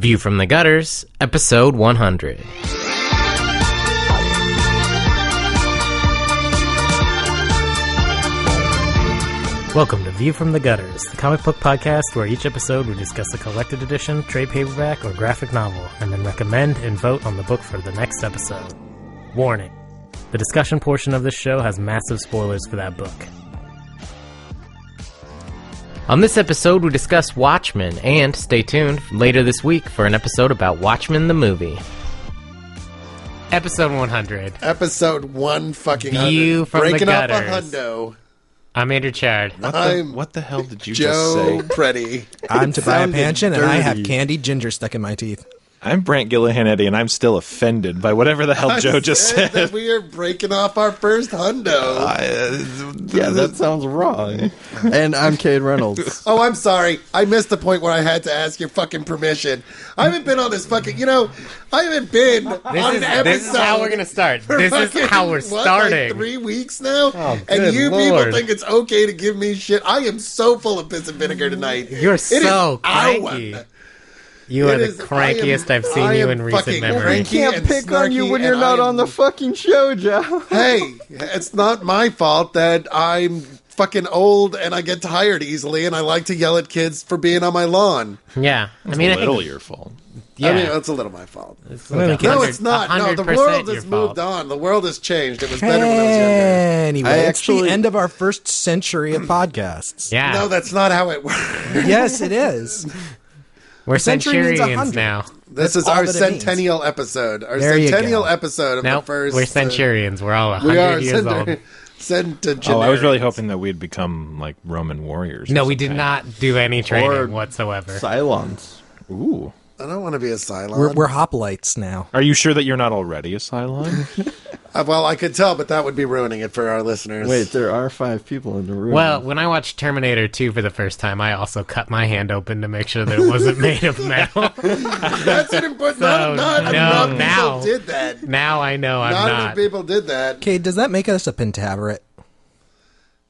View from the Gutters, episode 100. Welcome to View from the Gutters, the comic book podcast where each episode we discuss a collected edition, trade paperback, or graphic novel, and then recommend and vote on the book for the next episode. Warning: the discussion portion of this show has massive spoilers for that book. On this episode, we discuss Watchmen, and stay tuned later this week for an episode about Watchmen the movie. Episode 100. Episode 1 fucking View 100. from Breaking the up a Gutters. hundo. I'm Andrew Chard. What the hell did you Joe just say? Preddy. I'm Tobias Sounded Panchin, and I have dirty. candied ginger stuck in my teeth. I'm Brant Gillahan-Eddy, and I'm still offended by whatever the hell Joe just said said. that we are breaking off our first hundo. Yeah, that sounds wrong. And I'm Cade Reynolds. Oh, I'm sorry. I missed the point where I had to ask your fucking permission. I haven't been on this fucking... I haven't been on an episode. This is how we're going to start. This is how we're starting. Like 3 weeks now? Oh, and good you Lord. people think it's okay to give me shit. I am so full of piss and vinegar tonight. You're so cranky. hour. You are It the is- crankiest I've seen I you am in recent fucking memory. cranky. Can't and pick on you snarky, when you're and not I am- on the fucking show, Joe. Hey, it's not my fault that I'm fucking old and I get tired easily and I like to yell at kids for being on my lawn. Yeah. I mean, a I think, little your fault. yeah. I mean, it's a little my fault. It's like No, it's not. No, the 100% world your has fault. moved on. The world has changed. It was better when I was younger. Anyway, I it's the actually- end of our first century of podcasts. Yeah. No, that's not how it works. Yes, it is. We're century means centurions 100. now. This That's is all our that it means. centennial episode. Our There you centennial go. episode of Nope, the first... we're centurions. We're all we 100 are years old. centenarians. Oh, I was really hoping that we'd become like Roman warriors. or No, we did something. not do any training Or- whatsoever. Cylons. Ooh. I don't want to be a Cylon. We're hoplites now. Are you sure that you're not already a Cylon? Well, I could tell, but that would be ruining it for our listeners. Wait, there are 5 people in the room. Well, when I watched Terminator 2 for the first time, I also cut my hand open to make sure that it wasn't made of metal. That's an important... So, not no, enough now- people did that. Now I know I'm Not enough not. people did that. Cade, does that make us a pentaveret?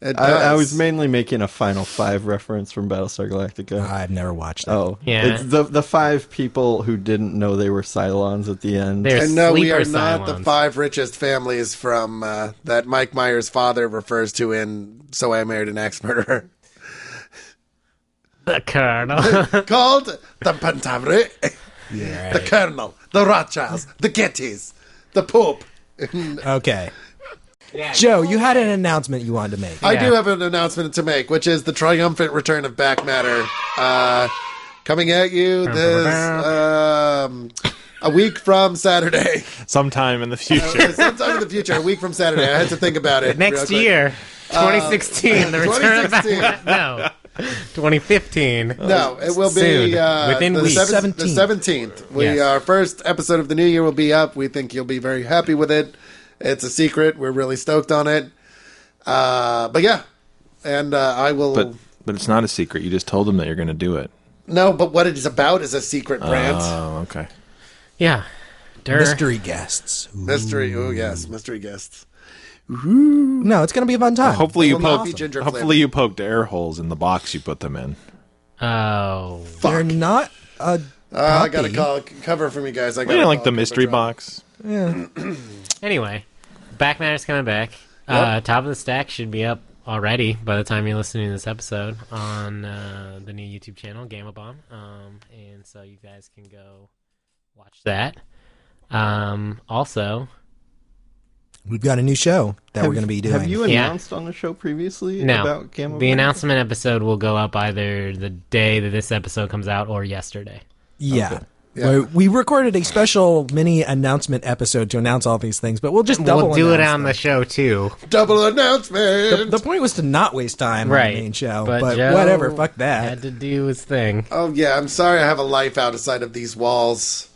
It I does. was mainly making a Final 5 reference from Battlestar Galactica. I've never watched that. Oh, Yeah. It's the 5 people who didn't know they were Cylons at the end. They're And no, we sleeper are not the Cylons. 5 richest families from that Mike Myers' father refers to in So I Married an Axe Murderer. The Colonel. Called the Pentaveret, Yeah, the right. Colonel, the Rothschilds, the Gettys, the Pope. Okay. Joe, you had an announcement you wanted to make. I Yeah. do have an announcement to make, which is the triumphant return of Back Matter. Coming at you this a week from Saturday. Sometime in the future. Sometime in the future, a week from Saturday. I had to think about it. real Next quick. year, 2016, the return of 2016. Batman. No, 2015. No, it will Soon. be Within the weeks. 17th. Yes. Our first episode of the new year will be up. We think you'll be very happy with it. It's a secret. We're really stoked on it. But yeah, and I will. but it's not a secret. You just told them that you're going to do it. No, but what it is about is a secret, Brant. Oh, okay. Yeah. Mystery guests. Ooh. Mystery. Oh yes, mystery guests. No, it's going to be a fun time. Hopefully you Will not poked. be ginger Hopefully flavored. you poked air holes in the box you put them in. Oh. They're not a I got a puppy. cover from you guys. I You got know, like the mystery box. Yeah. Anyway, Back Matter's coming back. Top of the Stack should be up already by the time you're listening to this episode on the new YouTube channel, Gamma Bomb. And so you guys can go watch that. Also, We've got a new show that we're going to be doing. Have you Yeah. announced on the show previously no. about Gamma The Bomb? announcement episode will go up either the day that this episode comes out or yesterday. Yeah. Okay. Yeah. We recorded a special mini announcement episode to announce all these things, but we'll just double We'll do it announce on them. the show, too. double announcement. The point was to not waste time on Right. the main show, But but Joe whatever, fuck that. Had to do his thing. Oh yeah, I'm sorry. I have a life outside of these walls.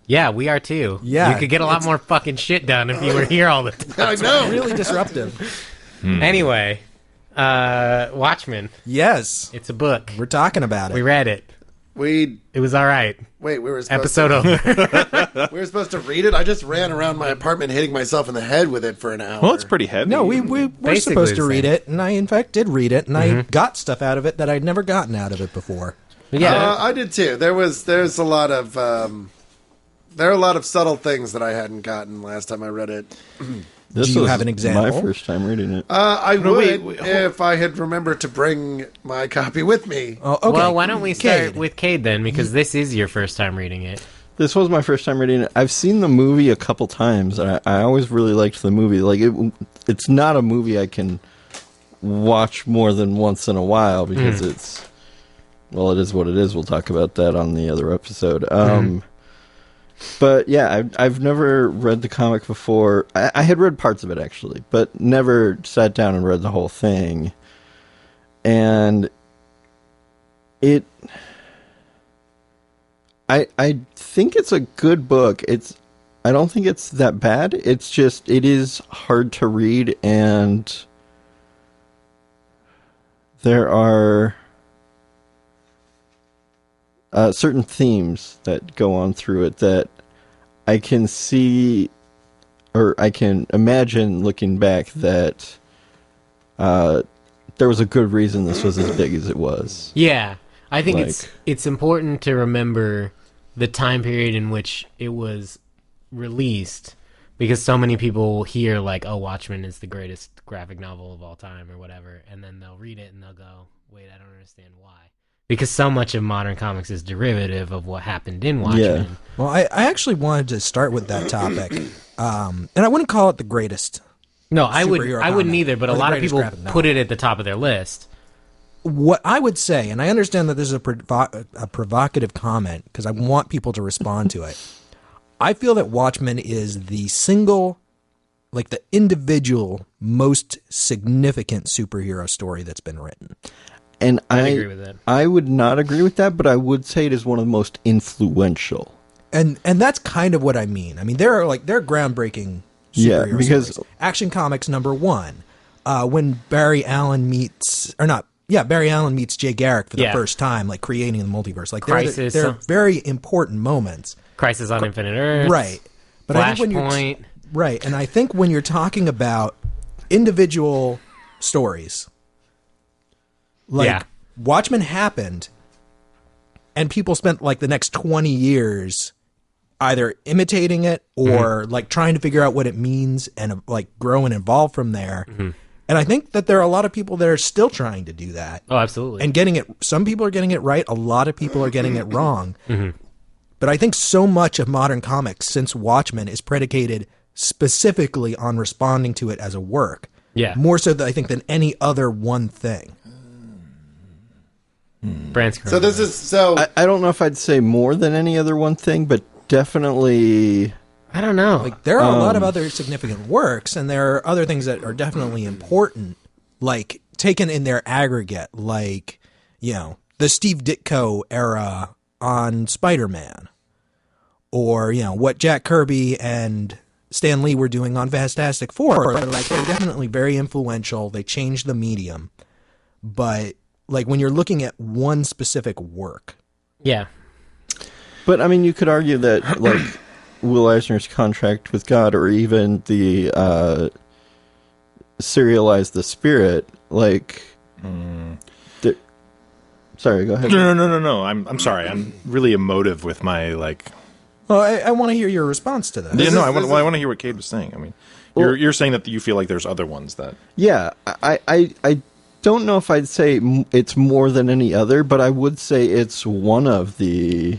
Yeah, we are too. Yeah, You could get a lot more fucking shit done if you were here all the time. I know. Really disruptive. Anyway, Watchmen. Yes, It's a book. we're talking about We it. read it. We It was all right. wait. We were supposed Episode over. We were supposed to read it. I just ran around my apartment hitting myself in the head with it for an hour. Well, it's pretty heavy. No, we were Basically supposed the to read same. it, and I, in fact, did read it, and I got stuff out of it that I'd never gotten out of it before. Yeah. I did too. There's a lot of there are a lot of subtle things that I hadn't gotten last time I read it. This Do you was have an example? my first time reading it. I No, would wait, if I had remembered to bring my copy with me. Oh, okay. Well, why don't we start Cade. with Cade then, because this is your first time reading it. This was my first time reading it. I've seen the movie a couple times. I always really liked the movie. Like it's not a movie I can watch more than once in a while because it is what it is. We'll talk about that on the other episode. But yeah, I've never read the comic before. I had read parts of it actually, but never sat down and read the whole thing. And I think it's a good book. I don't think it's that bad. It's just it is hard to read, and there are certain themes that go on through it that I can see, or I can imagine looking back that there was a good reason this was as big as it was. Yeah, I think Like- it's important to remember the time period in which it was released, because so many people hear like, "Oh, Watchmen is the greatest graphic novel of all time," or whatever, and then they'll read it and they'll go, "Wait, I don't understand why." Because so much of modern comics is derivative of what happened in Watchmen. Yeah. Well, I actually wanted to start with that topic, and I wouldn't call it the greatest. No, I Superhero wouldn't comic, either, but or a the lot of greatest people graphic novel. put it at the top of their list. What I would say, and I understand that this is a provocative comment because I want people to respond to it. I feel that Watchmen is the single, like the individual, most significant superhero story that's been written. And I agree with that. I would not agree with that, but I would say it is one of the most influential. And that's kind of what I mean. I mean, there are groundbreaking Yeah, superhero because- stories. Action Comics #1, when Barry Allen meets Jay Garrick for the Yeah. first time, like creating the multiverse. Like Crisis. they're very important moments. Crisis on Infinite Earth. Right. But I think when Flashpoint. right, and I think when you're talking about individual stories, like Yeah. Watchmen happened, and people spent like the next 20 years either imitating it or like trying to figure out what it means and like grow and evolve from there. And I think that there are a lot of people that are still trying to do that. Oh, absolutely. And getting it, some people are getting it right, a lot of people are getting it wrong. But I think so much of modern comics since Watchmen is predicated specifically on responding to it as a work. Yeah. More so than I think than any other one thing. Brand's So this is so. I don't know if I'd say more than any other one thing, but definitely. I don't know. Like there are a lot of other significant works, and there are other things that are definitely important, like taken in their aggregate, like, you know, the Steve Ditko era on Spider-Man, or, you know, what Jack Kirby and Stan Lee were doing on Fantastic Four. Like, they're definitely very influential. They changed the medium, but like when you're looking at one specific work, yeah. But I mean, you could argue that like Will Eisner's Contract with God, or even the serialized The Spirit, like. Sorry, go ahead. No. I'm sorry. I'm really emotive with my like. well, I want to hear your response to that. Yeah, no. I this want to hear what Cade was saying. I mean, you're saying that you feel like there's other ones that. Yeah, I don't know if I'd say it's more than any other, but I would say it's one of the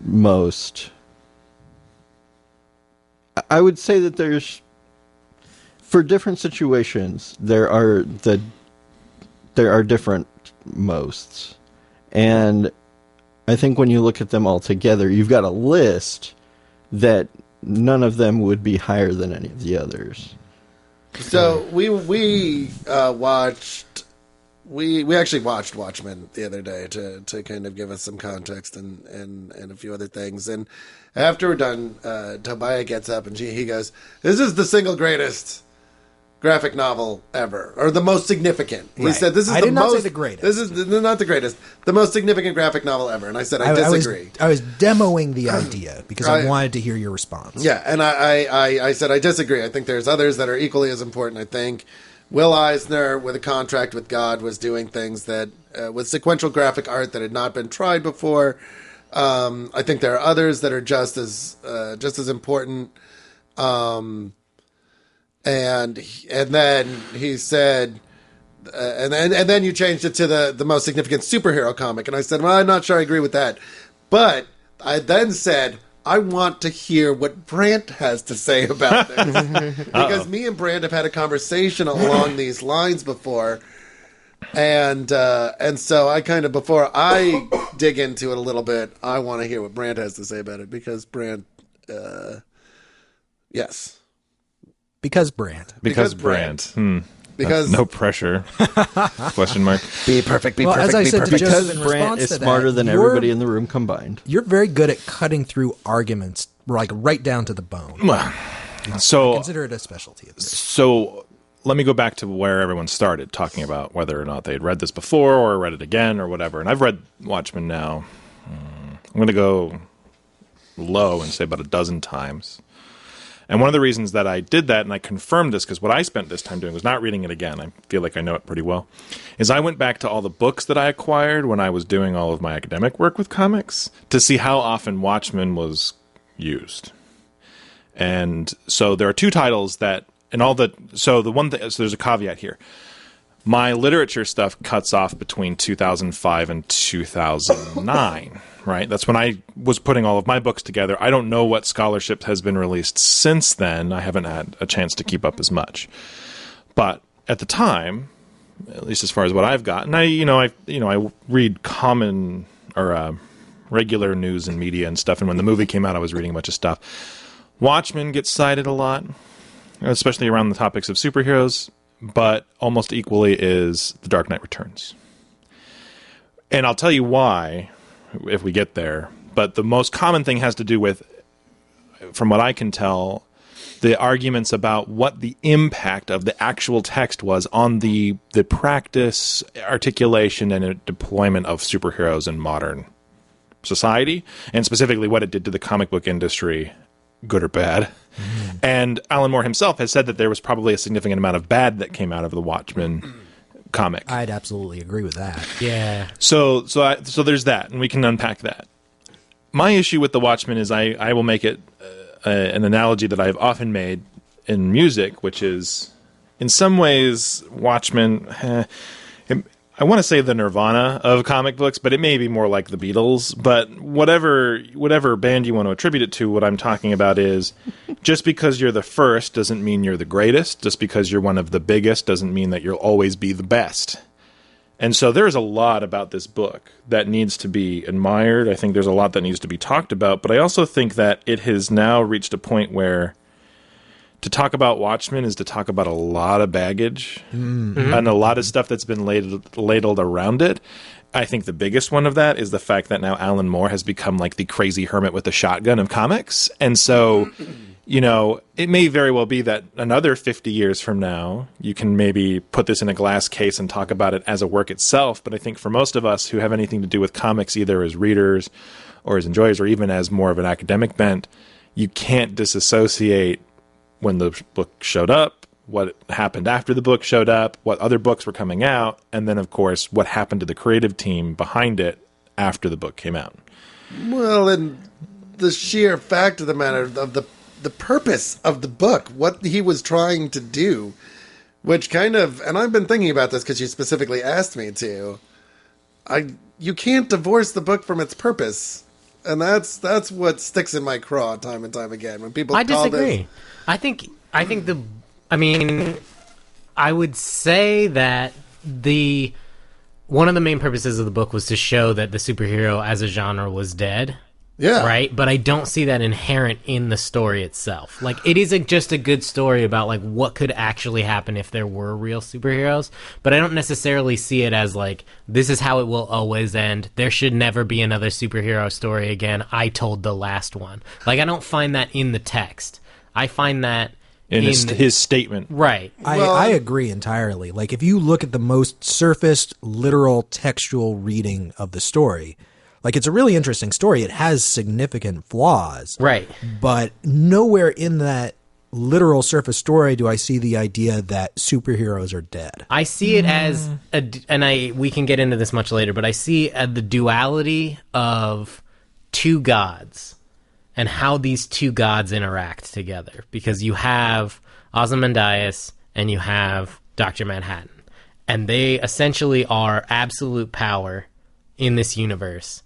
most. I would say that there's, for different situations, there are different mosts, and I think when you look at them all together, you've got a list that none of them would be higher than any of the others. So we actually watched Watchmen the other day to kind of give us some context and a few other things. And after we're done, Tobiah gets up and he goes, "This is the single greatest graphic novel ever, or the most significant." He Right. said, "This is I the did not most say the greatest. This is not the greatest, the most significant graphic novel ever." And I said, "I disagree." I was demoing the idea because I I- wanted to hear your response. Yeah, and I said I disagree. I think there's others that are equally as important. I think Will Eisner, with a contract with God, was doing things that with sequential graphic art that had not been tried before. I think there are others that are just as important. And then he said, and then you changed it to the most significant superhero comic, and I said, well, I'm not sure I agree with that, but I then said, I want to hear what Brandt has to say about this. Because me and Brandt have had a conversation along these lines before. And so I kind of, before I dig into it a little bit, I want to hear what Brandt has to say about it. Because Brandt, yes. Because Brandt. Because Brandt. Because no pressure. Question mark. Be perfect, be Well, perfect, as I be said to perfect. Joseph Because in Brandt response is to that, smarter than you're- everybody in the room combined. You're very good at cutting through arguments, like right down to the bone. Well, so Consider it a specialty of yours. So let me go back to where everyone started, talking about whether or not they had read this before or read it again or whatever. And I've read Watchmen now. I'm going to go low and say about a dozen times. And one of the reasons that I did that, and I confirmed this, because what I spent this time doing was not reading it again. I feel like I know it pretty well. Is I went back to all the books that I acquired when I was doing all of my academic work with comics to see how often Watchmen was used. And so there are two titles that, and all the, so the one thing, so there's a caveat here. My literature stuff cuts off between 2005 and 2009, right? That's when I was putting all of my books together. I don't know what scholarship has been released since then. I haven't had a chance to keep up as much. But at the time, at least as far as what I've got, and I read common or regular news and media and stuff, and when the movie came out, I was reading a bunch of stuff. Watchmen gets cited a lot, especially around the topics of superheroes, but almost equally is The Dark Knight Returns. And I'll tell you why, if we get there, but the most common thing has to do with, from what I can tell, the arguments about what the impact of the actual text was on the practice, articulation, and deployment of superheroes in modern society, and specifically what it did to the comic book industry, good or bad. And Alan Moore himself has said that there was probably a significant amount of bad that came out of the Watchmen comic. I'd absolutely agree with that. Yeah. So there's that, and we can unpack that. My issue with the Watchmen is I will make it an analogy that I've often made in music, which is, in some ways, Watchmen, I want to say the Nirvana of comic books, but it may be more like the Beatles. But whatever band you want to attribute it to, what I'm talking about is, just because you're the first doesn't mean you're the greatest. Just because you're one of the biggest doesn't mean that you'll always be the best. And so there's a lot about this book that needs to be admired. I think there's a lot that needs to be talked about. But I also think that it has now reached a point where to talk about Watchmen is to talk about a lot of baggage and a lot of stuff that's been ladled around it. I think the biggest one of that is the fact that now Alan Moore has become like the crazy hermit with the shotgun of comics. And so, it may very well be that another 50 years from now, you can maybe put this in a glass case and talk about it as a work itself. But I think for most of us who have anything to do with comics, either as readers or as enjoyers or even as more of an academic bent, you can't disassociate when the book showed up, what happened after the book showed up, what other books were coming out, and then, of course, what happened to the creative team behind it after the book came out. Well, and the sheer fact of the matter of the purpose of the book, what he was trying to do, which kind of, and I've been thinking about this because you specifically asked me to, you can't divorce the book from its purpose. And that's what sticks in my craw time and time again. When people I disagree. I would say that one of the main purposes of the book was to show that the superhero as a genre was dead. Yeah. Right? But I don't see that inherent in the story itself. Like, it isn't just a good story about, like, what could actually happen if there were real superheroes. But I don't necessarily see it as, like, this is how it will always end. There should never be another superhero story again. I told the last one. Like, I don't find that in the text. I find that in his statement. Right. I agree entirely. Like, if you look at the most surfaced, literal, textual reading of the story, like, it's a really interesting story. It has significant flaws. Right. But nowhere in that literal surface story do I see the idea that superheroes are dead. I see it as we can get into this much later, but I see the duality of two gods and how these two gods interact together, because you have Ozymandias and you have Dr. Manhattan, and they essentially are absolute power in this universe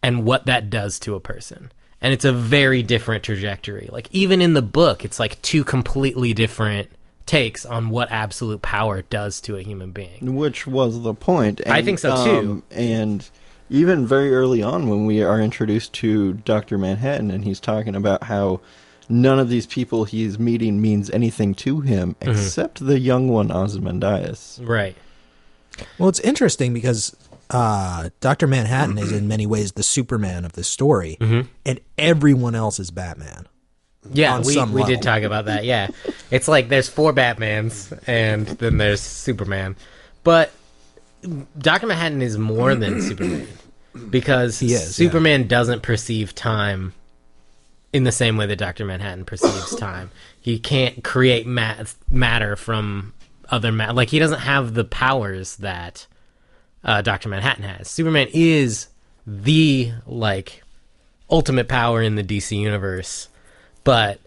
and what that does to a person. And it's a very different trajectory. Like, even in the book, it's like two completely different takes on what absolute power does to a human being. Which was the point. And, I think so, too. And even very early on, when we are introduced to Dr. Manhattan, and he's talking about how none of these people he's meeting means anything to him, except the young one, Ozymandias. Right. Well, it's interesting because Dr. Manhattan is in many ways the Superman of this story, and everyone else is Batman. Yeah, we did talk about that, yeah. It's like there's 4 Batmans, and then there's Superman. But Dr. Manhattan is more than Superman, because Superman doesn't perceive time in the same way that Dr. Manhattan perceives time. He can't create matter from other matter. Like, he doesn't have the powers that Dr. Manhattan has. Superman is the, like, ultimate power in the DC universe. But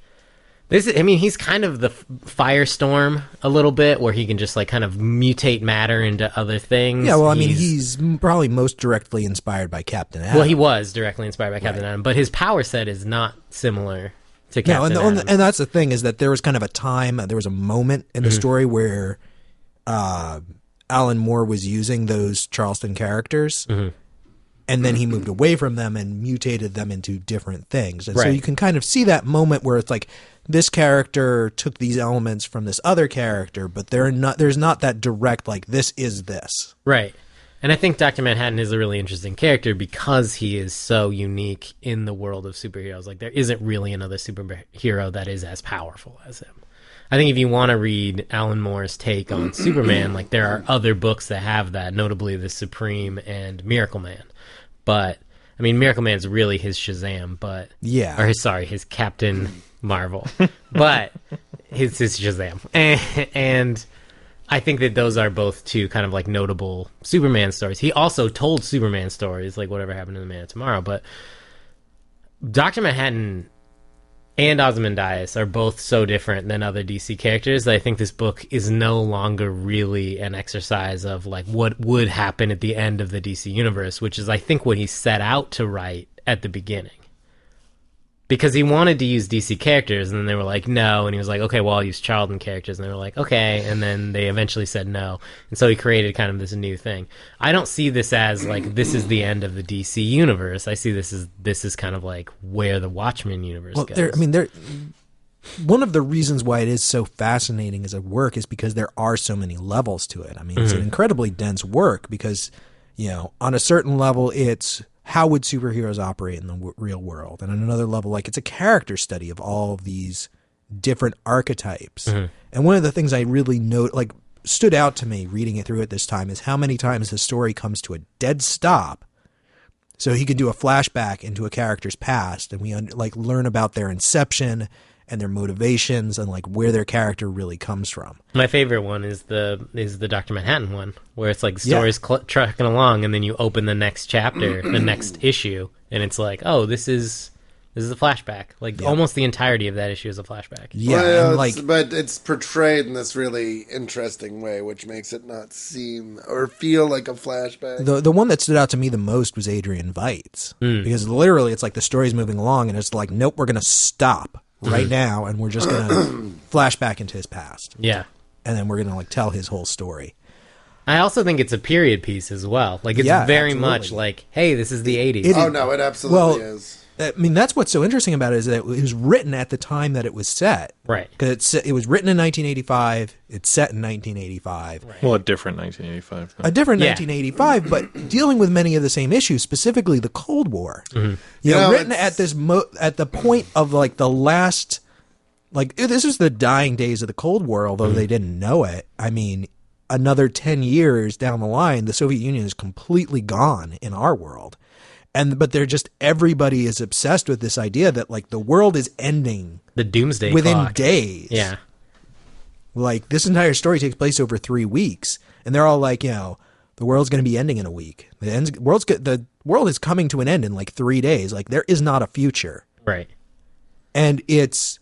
he's kind of the Firestorm a little bit, where he can just, like, kind of mutate matter into other things. Yeah, well, he's probably most directly inspired by Captain Atom. Well, he was directly inspired by Captain Atom, but his power set is not similar to Captain Atom. And that's the thing, is that there was kind of there was a moment in the story where Alan Moore was using those Charleston characters, and then he moved away from them and mutated them into different things. And so you can kind of see that moment where it's like, this character took these elements from this other character, but there's not that direct, like, this is this. Right. And I think Dr. Manhattan is a really interesting character because he is so unique in the world of superheroes. Like, there isn't really another superhero that is as powerful as him. I think if you want to read Alan Moore's take on Superman, like, there are other books that have that, notably The Supreme and Miracle Man. But, I mean, Miracle Man's really his Shazam, but... Yeah. Or his Captain Marvel. But his Shazam. And I think that those are both two kind of, like, notable Superman stories. He also told Superman stories, like Whatever Happened to the Man of Tomorrow, but Dr. Manhattan and Ozymandias are both so different than other DC characters that I think this book is no longer really an exercise of, like, what would happen at the end of the DC universe, which is, I think, what he set out to write at the beginning. Because he wanted to use DC characters, and then they were like, no, and he was like, okay, well, I'll use Charlton characters, and they were like, okay, and then they eventually said no, and so he created kind of this new thing. I don't see this as, like, this is the end of the DC universe. I see this is kind of like where the Watchmen universe goes. One of the reasons why it is so fascinating as a work is because there are so many levels to it. I mean, it's an incredibly dense work because, on a certain level, it's how would superheroes operate in the real world? And on another level, like, it's a character study of all of these different archetypes. And one of the things I really stood out to me reading it through at this time is how many times the story comes to a dead stop. So he can do a flashback into a character's past, and we learn about their inception and their motivations and, like, where their character really comes from. My favorite one is the Dr. Manhattan one, where it's like the story's trucking along, and then you open the next chapter, the next issue, and it's like, oh, this is a flashback. Like, almost the entirety of that issue is a flashback. Yeah, but it's portrayed in this really interesting way, which makes it not seem or feel like a flashback. The one that stood out to me the most was Adrian Veidt's, because literally it's like the story's moving along, and it's like, nope, we're going to stop right now, and we're just going to flash back into his past. Yeah. And then we're going to, like, tell his whole story. I also think it's a period piece as well. Like, it's very much like, hey, this is the 80s. It absolutely is. I mean, that's what's so interesting about it, is that it was written at the time that it was set. Right. Because it was written in 1985. It's set in 1985. Right. Well, a different 1985. A different 1985, but dealing with many of the same issues, specifically the Cold War. Written at at the point of, like, the last, like, this was the dying days of the Cold War, although they didn't know it. I mean, another 10 years down the line, the Soviet Union is completely gone in our world. but they're just, everybody is obsessed with this idea that like the world is ending The doomsday within clock. days. Yeah. Like this entire story takes place over 3 weeks, and they're all like, the world's going to be ending in a week. The world is coming to an end in like 3 days. Like there is not a future. Right. And it's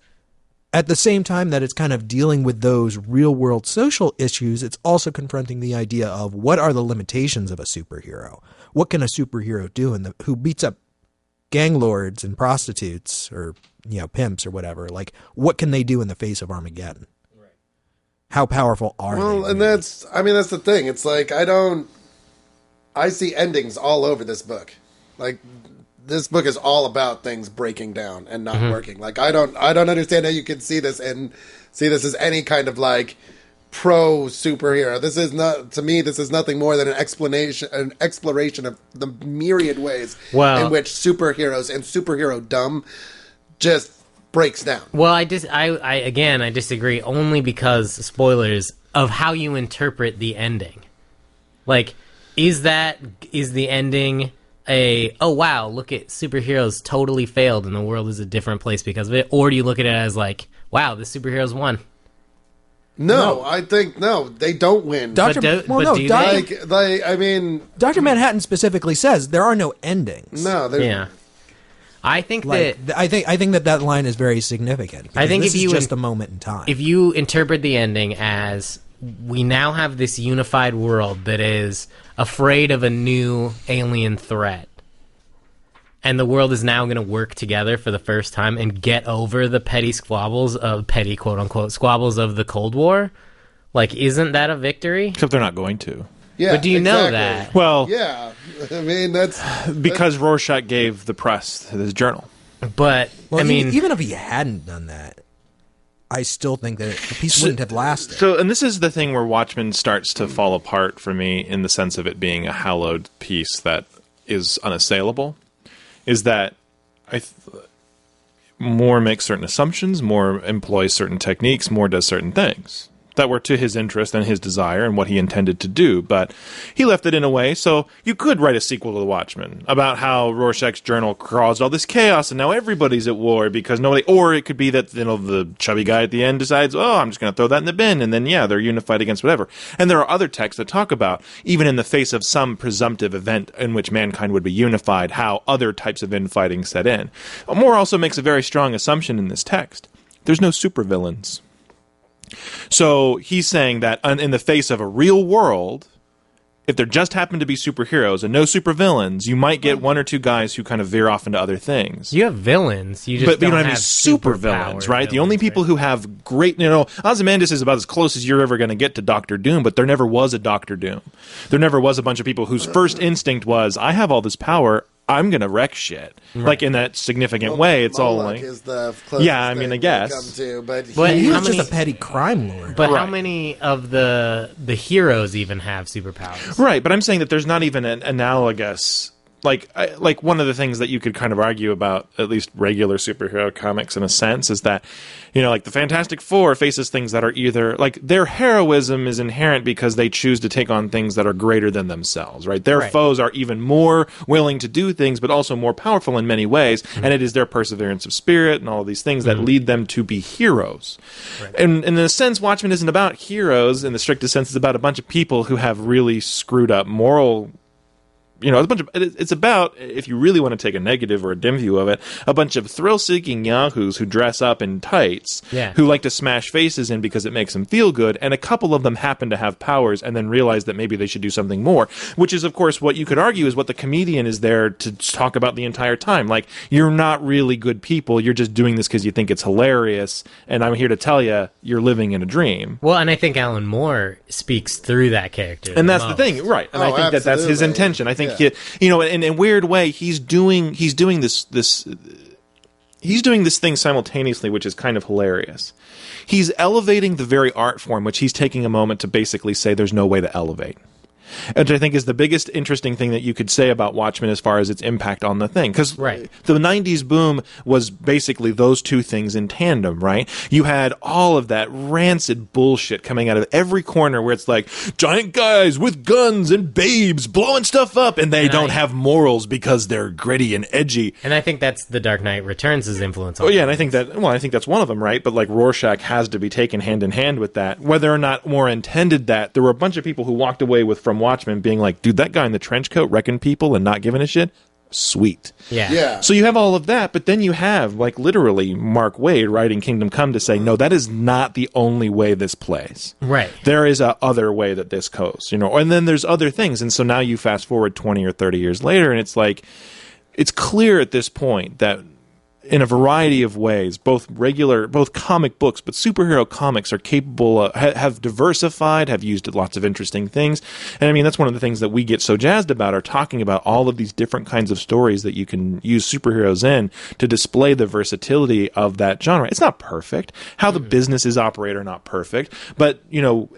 at the same time that it's kind of dealing with those real world social issues, it's also confronting the idea of what are the limitations of a superhero? What can a superhero do who beats up gang lords and prostitutes or, pimps or whatever? Like what can they do in the face of Armageddon? Right. How powerful are they? Well, and that's the thing. It's like, I see endings all over this book. Like, this book is all about things breaking down and not working. Like I don't understand how you can see this as any kind of like pro superhero. This is nothing more than an exploration of the myriad ways in which superheroes and superhero-dom just breaks down. Well, I disagree only because, spoilers, of how you interpret the ending. Like, is the ending oh wow, look at superheroes totally failed and the world is a different place because of it? Or do you look at it as like, wow, the superheroes won? No, I think they don't win. Dr. Manhattan specifically says there are no endings. No, yeah. I think I think that line is very significant. I think this is just a moment in time. If you interpret the ending as we now have this unified world that is afraid of a new alien threat, and the world is now going to work together for the first time and get over the petty quote-unquote squabbles of the Cold War, like, isn't that a victory? Except they're not going to. Yeah, but do you know that? Well, yeah. I mean, because Rorschach gave the press his journal. But, even if he hadn't done that, I still think that the piece wouldn't have lasted. So, and this is the thing where Watchmen starts to fall apart for me in the sense of it being a hallowed piece that is unassailable, is that Moore makes certain assumptions, Moore employs certain techniques, Moore does certain things that were to his interest and his desire and what he intended to do, but he left it in a way so you could write a sequel to The Watchmen about how Rorschach's journal caused all this chaos and now everybody's at war because nobody, or it could be that, the chubby guy at the end decides, I'm just going to throw that in the bin, and then they're unified against whatever. And there are other texts that talk about, even in the face of some presumptive event in which mankind would be unified, how other types of infighting set in. Moore also makes a very strong assumption in this text. There's no supervillains. So he's saying that in the face of a real world, if there just happen to be superheroes and no supervillains, you might get one or two guys who kind of veer off into other things. You have villains, you don't have any supervillains, right? The only people who have great, Ozymandias is about as close as you're ever going to get to Doctor Doom, but there never was a Doctor Doom. There never was a bunch of people whose first instinct was, I have all this power, I'm going to wreck shit. Right. Like, in that significant way, it's all like... is the closest I guess. come to, but he was just a petty crime lord. But how many of the heroes even have superpowers? Right, but I'm saying that there's not even an analogous... Like one of the things that you could kind of argue about at least regular superhero comics in a sense is that, like the Fantastic Four faces things that are either, like, their heroism is inherent because they choose to take on things that are greater than themselves, right? Their foes are even more willing to do things, but also more powerful in many ways, and it is their perseverance of spirit and all of these things that lead them to be heroes. Right. And in a sense, Watchmen isn't about heroes in the strictest sense. It's about a bunch of people who have really screwed up moral... it's about, if you really want to take a negative or a dim view of it, a bunch of thrill-seeking yahoos who dress up in tights, who like to smash faces in because it makes them feel good, and a couple of them happen to have powers and then realize that maybe they should do something more, which is, of course, what you could argue is what the comedian is there to talk about the entire time. Like, you're not really good people, you're just doing this because you think it's hilarious, and I'm here to tell you, you're living in a dream. Well, and I think Alan Moore speaks through that character. And that's the thing, right. And I think that's his intention. I think in a weird way, he's doing this thing simultaneously, which is kind of hilarious. He's elevating the very art form, which he's taking a moment to basically say there's no way to elevate. which I think is the biggest interesting thing that you could say about Watchmen as far as its impact on the thing. Because Right. the 90s boom was basically those two things in tandem, right? You had all of that rancid bullshit coming out of every corner where it's like, giant guys with guns and babes blowing stuff up, and they don't have morals because they're gritty and edgy. And I think that's The Dark Knight Returns' influence on Oh yeah, and I think that's one of them, right? But like Rorschach has to be taken hand in hand with that. Whether or not Moore intended that, there were a bunch of people who walked away from Watchmen being like, dude, that guy in the trench coat wrecking people and not giving a shit? Sweet. Yeah. So you have all of that, but then you have, like, literally Mark Waid writing Kingdom Come to say, no, that is not the only way this plays. Right. There is a other way that this goes, and then there's other things. And so now you fast forward 20 or 30 years later, and it's like, it's clear at this point that in a variety of ways, both comic books, but superhero comics are capable, have diversified, have used lots of interesting things. And I mean, that's one of the things that we get so jazzed about, are talking about all of these different kinds of stories that you can use superheroes in to display the versatility of that genre. It's not perfect. How the businesses operate are not perfect. But,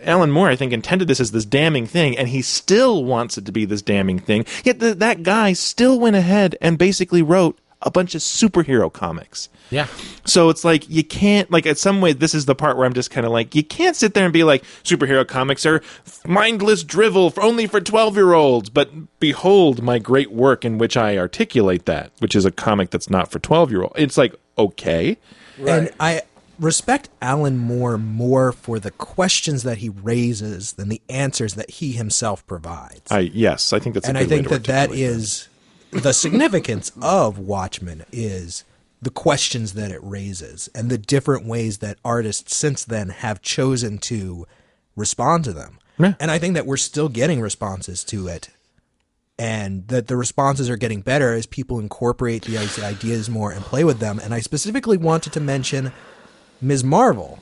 Alan Moore, I think, intended this as this damning thing, and he still wants it to be this damning thing. Yet that guy still went ahead and basically wrote a bunch of superhero comics. Yeah. So it's like, you can't, like, at some way, this is the part where I'm just kind of like, you can't sit there and be like, superhero comics are mindless drivel only for 12-year-olds, but behold my great work in which I articulate that, which is a comic that's not for 12-year-olds. It's like, okay. Right. And I respect Alan Moore more for the questions that he raises than the answers that he himself provides. Yes, I think that's a and good I think way to that articulate is the significance of Watchmen, is the questions that it raises and the different ways that artists since then have chosen to respond to them. Yeah. And I think that we're still getting responses to it, and that the responses are getting better as people incorporate the ideas more and play with them. And I specifically wanted to mention Ms. Marvel,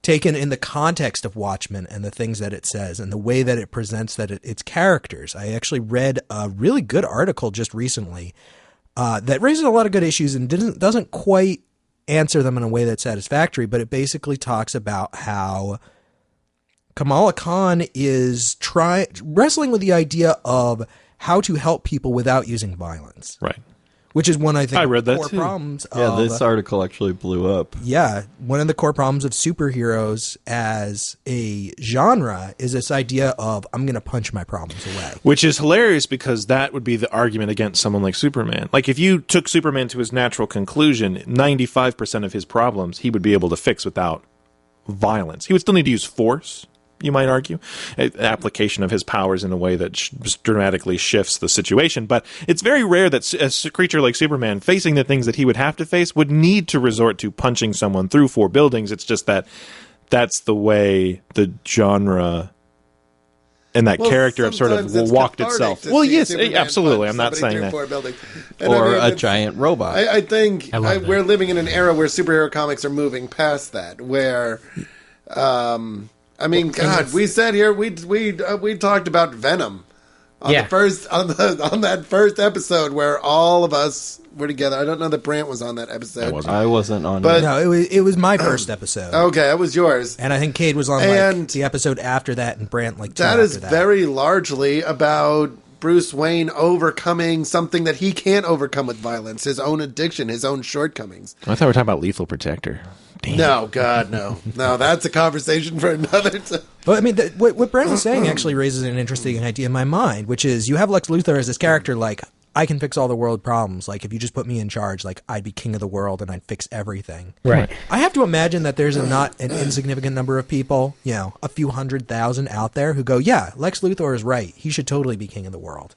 taken in the context of Watchmen and the things that it says and the way that it presents its characters. I actually read a really good article just recently that raises a lot of good issues and doesn't quite answer them in a way that's satisfactory, but it basically talks about how Kamala Khan is wrestling with the idea of how to help people without using violence. Right. Which is one, I think, I read that core too. problems of... Yeah, this article actually blew up. Yeah, one of the core problems of superheroes as a genre is this idea of, I'm going to punch my problems away. Which is hilarious, because that would be the argument against someone like Superman. Like, if you took Superman to his natural conclusion, 95% of his problems he would be able to fix without violence. He would still need to use force, you might argue, application of his powers in a way that dramatically shifts the situation. But it's very rare that a creature like Superman, facing the things that he would have to face, would need to resort to punching someone through 4 buildings. It's just that that's the way the genre and that character have sort of walked itself. Well, yes, absolutely. I'm not saying that. Or a giant robot. I think love that. we're living in an era where superhero comics are moving past that, where... I mean, God, we sat here. We talked about Venom on Yeah. on that first episode where all of us were together. I don't know that Brant was on that episode. I wasn't on But- it. No, it was my first episode. Okay, that was yours. And I think Cade was on And the episode after that, and Brant two That after is very largely about Bruce Wayne overcoming something that he can't overcome with violence, his own addiction, his own shortcomings. I thought we were talking about Lethal Protector. Damn. No, God, no. No, that's a conversation for another time. But I mean, what Brent was saying actually raises an interesting idea in my mind, which is you have Lex Luthor as this character, like, I can fix all the world problems. Like, if you just put me in charge, like, I'd be king of the world and I'd fix everything. Right. I have to imagine that there's not an insignificant number of people, a few 100,000 out there who go, yeah, Lex Luthor is right. He should totally be king of the world.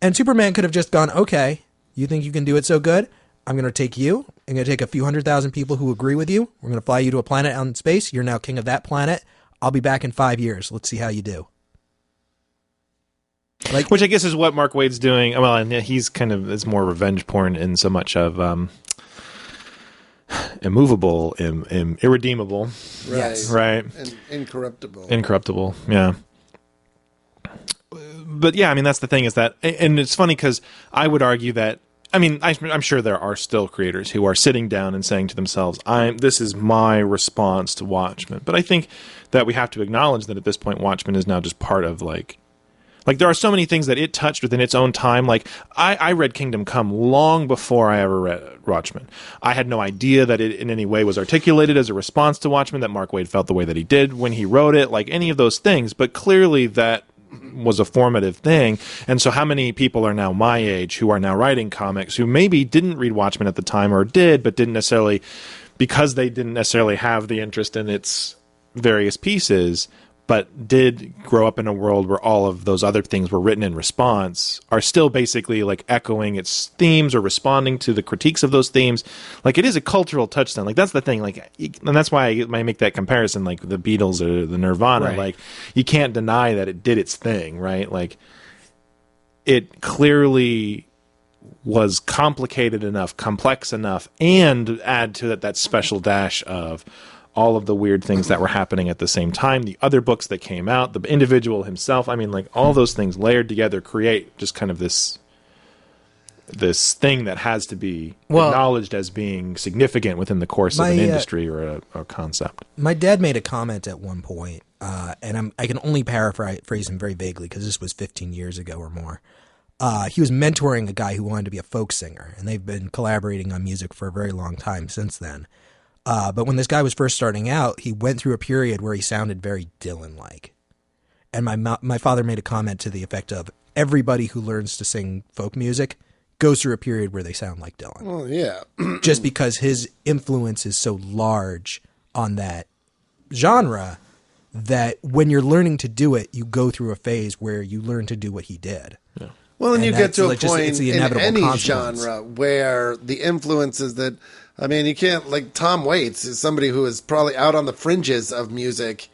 And Superman could have just gone, okay, you think you can do it so good? I'm going to take you. I'm going to take a few 100,000 people who agree with you. We're going to fly you to a planet out in space. You're now king of that planet. I'll be back in 5 years. Let's see how you do. Like, Which I guess is what Mark Waid's doing. Well, and he's kind of, it's more revenge porn in so much of immovable, irredeemable, Right. Yes. right? And incorruptible. Incorruptible, yeah. But yeah, I mean, that's the thing, is that, and it's funny because I would argue that I mean, I'm sure there are still creators who are sitting down and saying to themselves, this is my response to Watchmen. But I think that we have to acknowledge that at this point, Watchmen is now just part of, like there are so many things that it touched within its own time. Like, I read Kingdom Come long before I ever read Watchmen. I had no idea that it in any way was articulated as a response to Watchmen, that Mark Waid felt the way that he did when he wrote it, like any of those things. But clearly that was a formative thing. And so how many people are now my age who are now writing comics who maybe didn't read Watchmen at the time, or did, but didn't necessarily, because they didn't necessarily have the interest in its various pieces, but did grow up in a world where all of those other things were written in response, are still basically like echoing its themes or responding to the critiques of those themes. Like, it is a cultural touchstone. Like, that's the thing. Like, and that's why I make that comparison, like the Beatles or the Nirvana. Right. Like, you can't deny that it did its thing, right? Like, it clearly was complicated enough, complex enough, and add to that special dash of all of the weird things that were happening at the same time, the other books that came out, the individual himself. I mean, like, all those things layered together create just kind of this thing that has to be acknowledged as being significant within the course of an industry or a concept. My dad made a comment at one point, and I can only paraphrase him very vaguely because this was 15 years ago or more. He was mentoring a guy who wanted to be a folk singer, and they've been collaborating on music for a very long time since then. But when this guy was first starting out, he went through a period where he sounded very Dylan-like. And my father made a comment to the effect of, everybody who learns to sing folk music goes through a period where they sound like Dylan. Well, yeah. Just because his influence is so large on that genre that when you're learning to do it, you go through a phase where you learn to do what he did. Yeah. Well, and you get to a point it's the in inevitable any consequence. genre where the influences that, I mean, you can't, like, Tom Waits is somebody who is probably out on the fringes of music.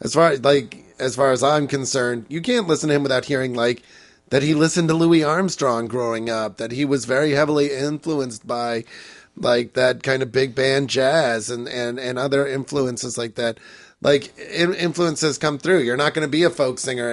As far as I'm concerned, you can't listen to him without hearing, like, that he listened to Louis Armstrong growing up, that he was very heavily influenced by, like, that kind of big band jazz and other influences like that. Like, influences come through. You're not going to be a folk singer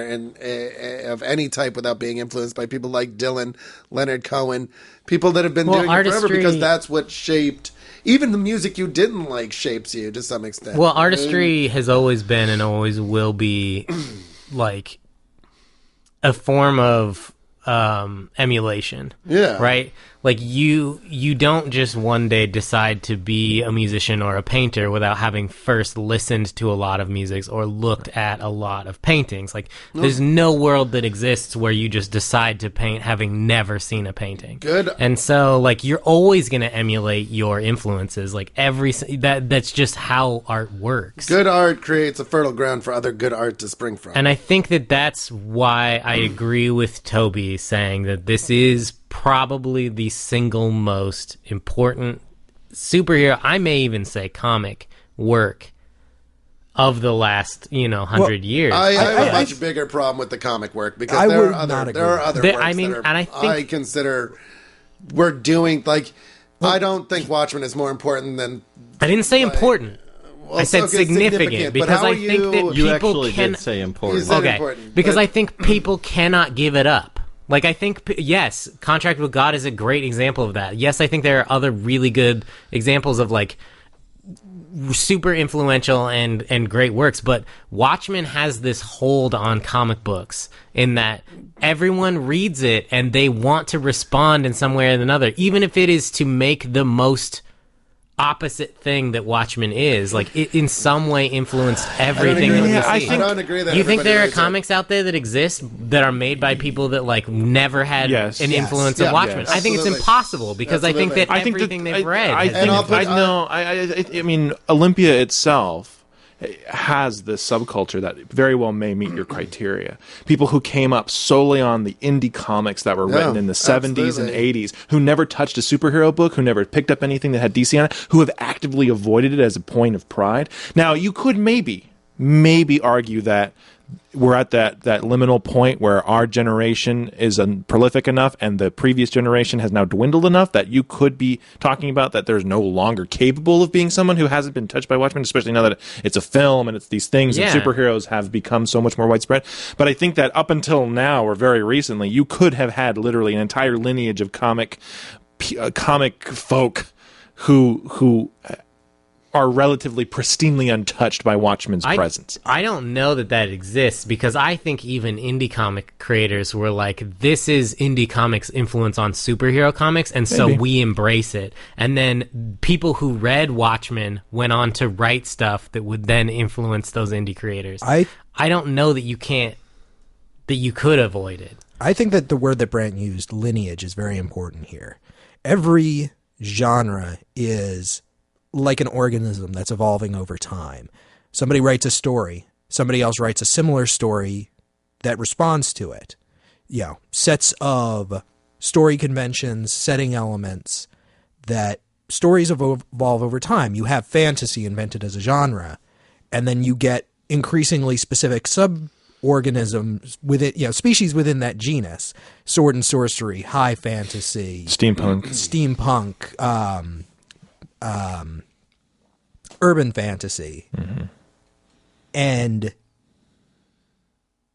of any type without being influenced by people like Dylan, Leonard Cohen, people that have been doing it forever, because that's what shaped, even the music you didn't like shapes you to some extent. Well, artistry has always been and always will be like a form of emulation. Yeah. Right? Like, you don't just one day decide to be a musician or a painter without having first listened to a lot of music or looked at a lot of paintings. Like, there's no world that exists where you just decide to paint having never seen a painting. Good. And so, like, you're always going to emulate your influences. Like, that's just how art works. Good art creates a fertile ground for other good art to spring from. And I think that's why I agree with Toby saying that this is probably the single most important superhero, I may even say comic work of the last 100 years. I have a much bigger problem with the comic work, because there are other works that I consider we're doing, like, I don't think Watchmen is more important than... I didn't say important. Well, I said significant because I think that You people actually did say important. Important, because but- I think people cannot give it up. Like, I think, yes, Contract with God is a great example of that. Yes, I think there are other really good examples of, like, super influential and great works, but Watchmen has this hold on comic books in that everyone reads it and they want to respond in some way or another, even if it is to make the most opposite thing that Watchmen is. Like, it in some way influenced everything that we see. I don't agree that You think there are everybody comics out there that exist that are made by people that, like, never had an influence of Watchmen? Yes. I think it's Absolutely. impossible because I think that everything they've read I mean, Olympia itself has this subculture that very well may meet your criteria. People who came up solely on the indie comics that were written in the 70s and 80s, who never touched a superhero book, who never picked up anything that had DC on it, who have actively avoided it as a point of pride. Now, you could maybe maybe argue that we're at that liminal point where our generation is prolific enough and the previous generation has now dwindled enough that you could be talking about that there's no longer capable of being someone who hasn't been touched by Watchmen, especially now that it's a film and it's these things and superheroes have become so much more widespread. But I think that up until now or very recently, you could have had literally an entire lineage of comic folk who are relatively pristinely untouched by Watchmen's presence. I don't know that exists, because I think even indie comic creators were like, this is indie comics' influence on superhero comics, and so we embrace it. And then people who read Watchmen went on to write stuff that would then influence those indie creators. I don't know that you could avoid it. I think that the word that Brant used, lineage, is very important here. Every genre is like an organism that's evolving over time. Somebody writes a story, somebody else writes a similar story that responds to it. Sets of story conventions, setting elements, that stories evolve over time. You have fantasy invented as a genre, and then you get increasingly specific sub-organisms within, species within that genus. Sword and sorcery, high fantasy, steampunk, urban fantasy. And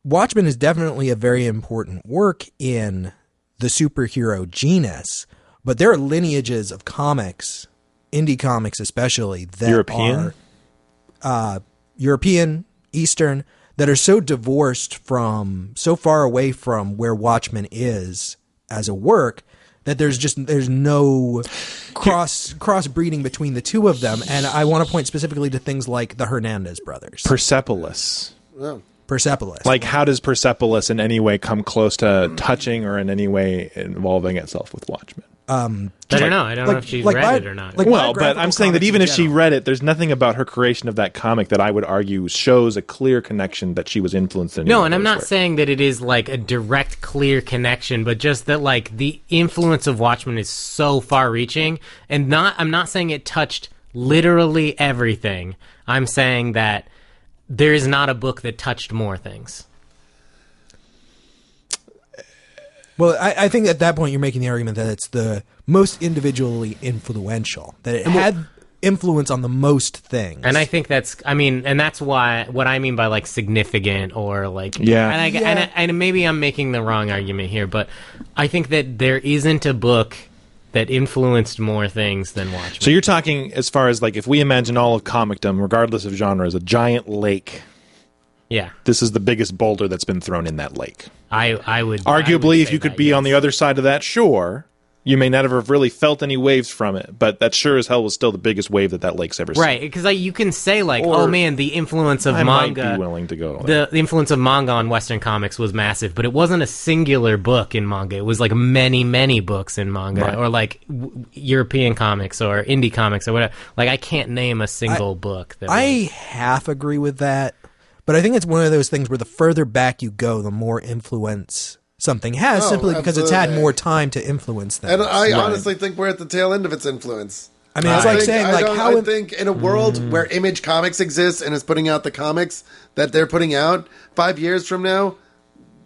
Watchmen is definitely a very important work in the superhero genus, but there are lineages of comics, indie comics especially, that are European, Eastern, that are so divorced from, so far away from where Watchmen is as a work, that there's no cross-breeding between the two of them. And I want to point specifically to things like the Hernandez brothers. Persepolis. Oh. Persepolis. Like, how does Persepolis in any way come close to touching or in any way involving itself with Watchmen? I don't know. I don't know if she read it or not. But I'm saying that even if she read it, there's nothing about her creation of that comic that I would argue shows a clear connection that she was influenced in. No, and I'm not saying that it is like a direct, clear connection, but just that like the influence of Watchmen is so far-reaching, and I'm not saying it touched literally everything. I'm saying that there is not a book that touched more things. Well, I think at that point you're making the argument that it's the most individually influential, that it had influence on the most things. And I think that's why, what I mean by like significant or like, and maybe I'm making the wrong argument here, but I think that there isn't a book that influenced more things than Watchmen. So you're talking as far as like, if we imagine all of comicdom, regardless of genre, as a giant lake. Yeah. This is the biggest boulder that's been thrown in that lake. I would arguably, if you could be on the other side of that shore, you may not have really felt any waves from it, but that sure as hell was still the biggest wave that lake's ever seen. Right, because you can say like, oh man, the influence of manga. I might be willing to go. The influence of manga on Western comics was massive, but it wasn't a singular book in manga. It was like many, many books in manga, or like European comics or indie comics or whatever. Like I can't name a single book. I half agree with that. But I think it's one of those things where the further back you go, the more influence something has, simply because it's had more time to influence things. And I honestly think we're at the tail end of its influence. I mean, it's like saying, like, how... I think in a world where Image Comics exists and is putting out the comics that they're putting out, 5 years from now,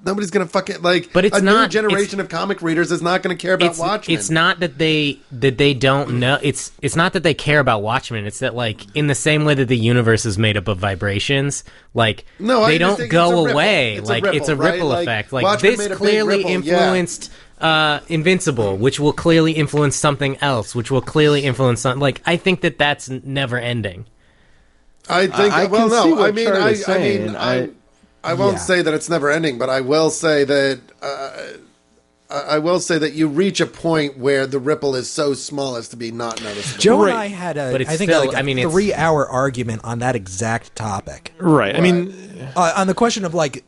nobody's going to fucking, like, but it's new generation of comic readers is not going to care about Watchmen. It's not that they don't know. It's not that they care about Watchmen. It's that, like, in the same way that the universe is made up of vibrations, like, they don't go away. It's a ripple effect. Like, Watchmen this clearly influenced Invincible, which will clearly influence something else, which will clearly influence something. Like, I think that's never ending. I think, I won't say that it's never ending, but I will say that you reach a point where the ripple is so small as to be not noticeable. Joe and I had a 3-hour argument on that exact topic. Right. I mean, on the question of like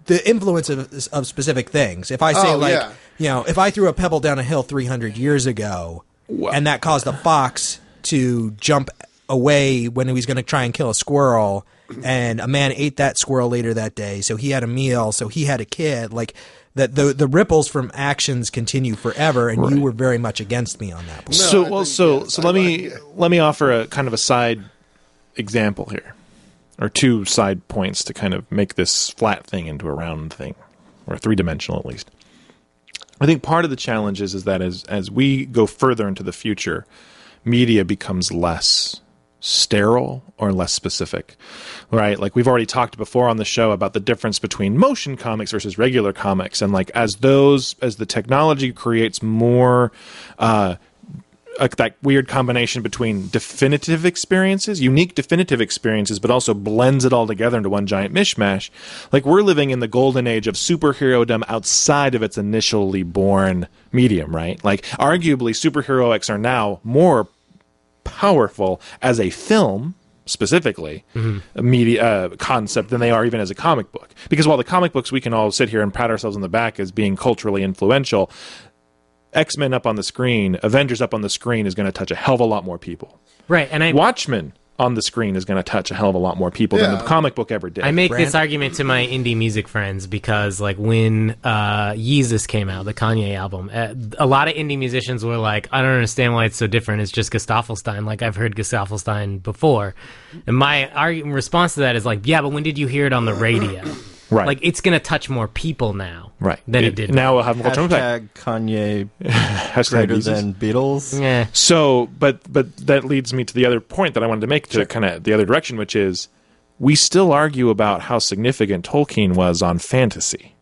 the influence of specific things. If I say if I threw a pebble down a hill 300 years ago, and that caused a fox to jump away when he was going to try and kill a squirrel, and a man ate that squirrel later that day, so he had a meal, so he had a kid, like that the ripples from actions continue forever, and you were very much against me on that point. So let me offer a kind of a side example here. or two side points to kind of make this flat thing into a round thing, or three-dimensional at least. I think part of the challenge is that as we go further into the future, media becomes less sterile or less specific, right? Like we've already talked before on the show about the difference between motion comics versus regular comics, and like as the technology creates more that weird combination between definitive experiences, unique definitive experiences, but also blends it all together into one giant mishmash. Like we're living in the golden age of superhero-dom outside of its initially born medium, right? Like arguably superheroics are now more powerful as a film, specifically, a media concept than they are even as a comic book. Because while the comic books we can all sit here and pat ourselves on the back as being culturally influential, X-Men up on the screen, Avengers up on the screen is going to touch a hell of a lot more people. Right, and Watchmen on the screen is going to touch a hell of a lot more people than the comic book ever did. I make this argument to my indie music friends because, like, when Yeezus came out, the Kanye album, a lot of indie musicians were like, I don't understand why it's so different. It's just Gustaffelstein. Like, I've heard Gustaffelstein before. And my response to that is like, yeah, but when did you hear it on the radio? Right. Like, it's going to touch more people now right. than it did. Now we'll have more Hashtag Kanye greater than Beatles. Yeah. So, but that leads me to the other point that I wanted to make to kind of the other direction, which is we still argue about how significant Tolkien was on fantasy.